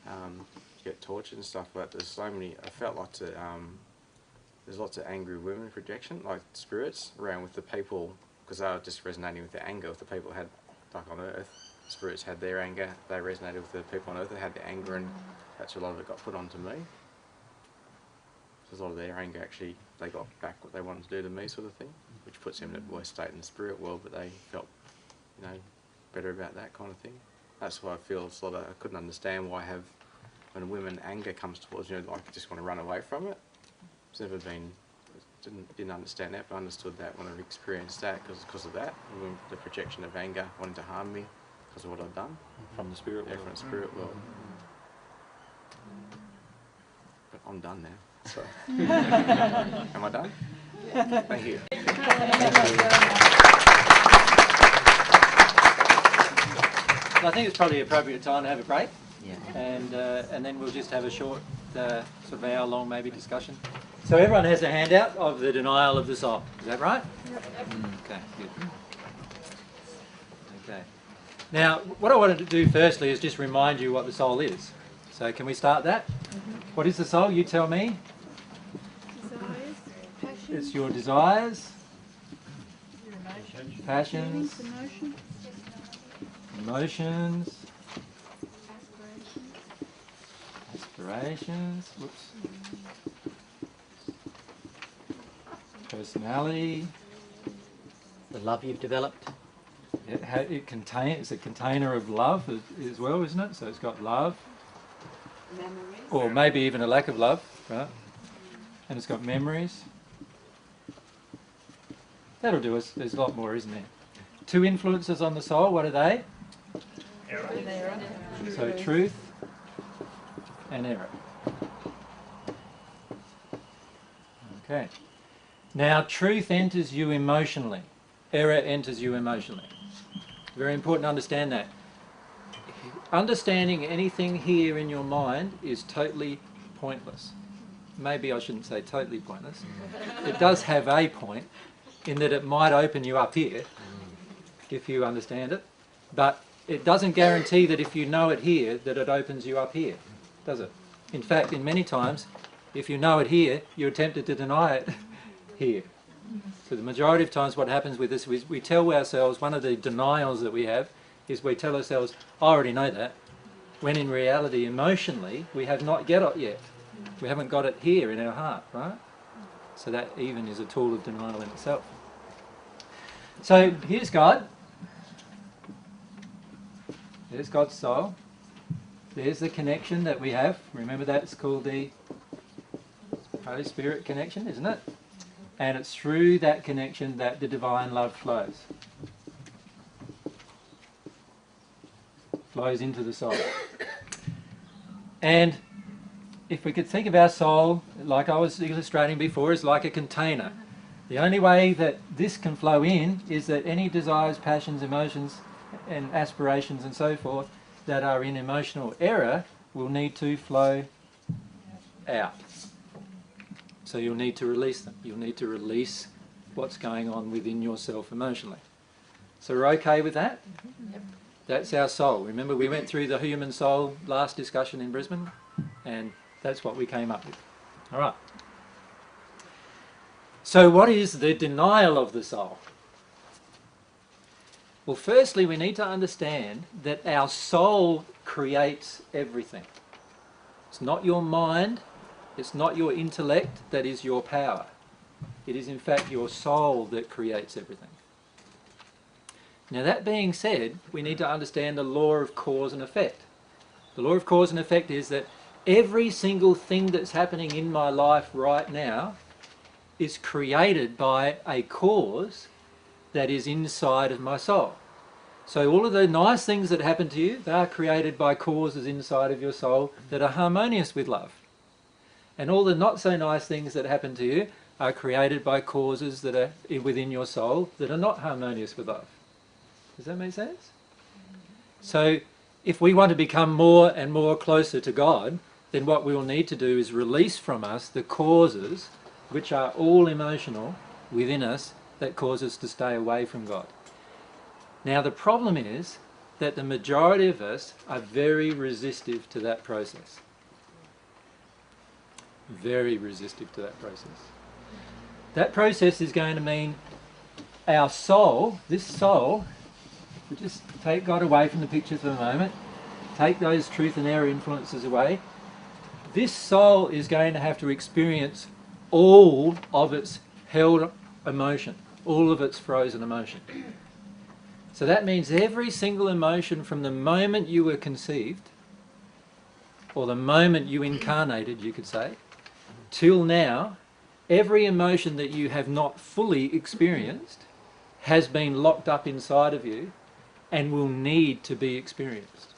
To get tortured and stuff, but there's so many, I felt like there's lots of angry women projection, like spirits, around with the people, because they were just resonating with the anger of the people who had like on Earth, spirits had their anger, they resonated with the people on Earth that had the anger, and that's a lot of it got put onto me. So a lot of their anger actually, they got back what they wanted to do to me, sort of thing, which puts them in a worse state in the spirit world, but they felt, you know, better about that kind of thing. That's why I feel it's a lot of, I couldn't understand why when women anger comes towards you, like you just want to run away from it. It's never been, didn't understand that, but I understood that when I experienced that because of that, the projection of anger, wanting to harm me because of what I've done. From the spirit world. From the spirit world. But I'm done now, so. Am I done? Thank you. I think it's probably appropriate time to have a break. Yeah. And then we'll just have a short, sort of hour-long maybe discussion. So everyone has a handout of the denial of the soul. Is that right? Yep. Okay, good. Okay. Now, what I wanted to do firstly is just remind you what the soul is. So can we start that? What is the soul? You tell me. Desires, passions. It's your desires, Your emotions. passions, Feelings, emotions, aspirations, whoops, personality, The love you've developed. It's a container of love as well, isn't it? So it's got love, Memories. or maybe even a lack of love, right? And it's got memories. That'll do us. There's a lot more, isn't there? 2 influences on the soul. What are they? Error. So truth and error. Okay. Now truth enters you emotionally. Error enters you emotionally. Very important to understand that. Understanding anything here in your mind is totally pointless. Maybe I shouldn't say totally pointless. It does have a point in that it might open you up here if you understand it, but it doesn't guarantee that if you know it here that it opens you up here, does it? In fact, in many times, if you know it here, you're tempted to deny it here. So the majority of times what happens with this is we tell ourselves, one of the denials that we have is we tell ourselves, I already know that, when in reality, emotionally, we have not got it yet. We haven't got it here in our heart, right? So that even is a tool of denial in itself. So here's God. There's God's soul. There's the connection that we have. Remember that's called the Holy Spirit connection, isn't it? And it's through that connection that the divine love flows. Flows into the soul. And if we could think of our soul, like I was illustrating before, as like a container. The only way that this can flow in is that any desires, passions, emotions and aspirations and so forth that are in emotional error will need to flow out. So you'll need to release them. You'll need to release what's going on within yourself emotionally. So we're okay with that? Yep. That's our soul. Remember we went through the human soul last discussion in Brisbane, and that's what we came up with. All right. So what is the denial of the soul? Well, firstly, we need to understand that our soul creates everything. It's not your mind, it's not your intellect that is your power. It is in fact your soul that creates everything. Now that being said, we need to understand the law of cause and effect. The law of cause and effect is that every single thing that's happening in my life right now is created by a cause that is inside of my soul. So all of the nice things that happen to you, they are created by causes inside of your soul that are harmonious with love. And all the not so nice things that happen to you are created by causes that are within your soul that are not harmonious with love. Does that make sense? So if we want to become more and more closer to God, then what we will need to do is release from us the causes which are all emotional within us that cause us to stay away from God. Now the problem is that the majority of us are very resistive to that process. Very resistive to that process. That process is going to mean our soul, this soul, So just take God away from the picture for a moment. Take those truth and error influences away. This soul is going to have to experience all of its held emotion, all of its frozen emotion. So that means every single emotion from the moment you were conceived, or the moment you incarnated, you could say, till now, every emotion that you have not fully experienced has been locked up inside of you and will need to be experienced.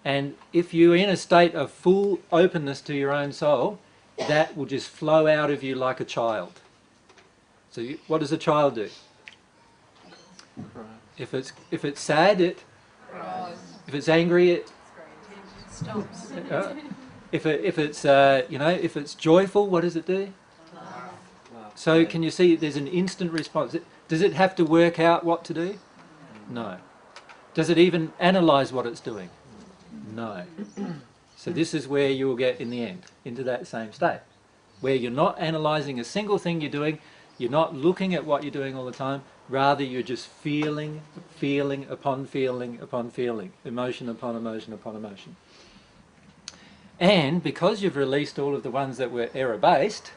And if you're in a state of full openness to your own soul, that will just flow out of you like a child. So what does a child do? If it's sad, it cries. If it's angry, it stops. If it's if it's joyful, what does it do? So can you see there's an instant response? Does it have to work out what to do? No. Does it even analyse what it's doing? No. So this is where you will get in the end, into that same state, where you're not analysing a single thing you're doing, you're not looking at what you're doing all the time, rather you're just feeling upon feeling upon feeling, emotion upon emotion upon emotion. And because you've released all of the ones that were error-based,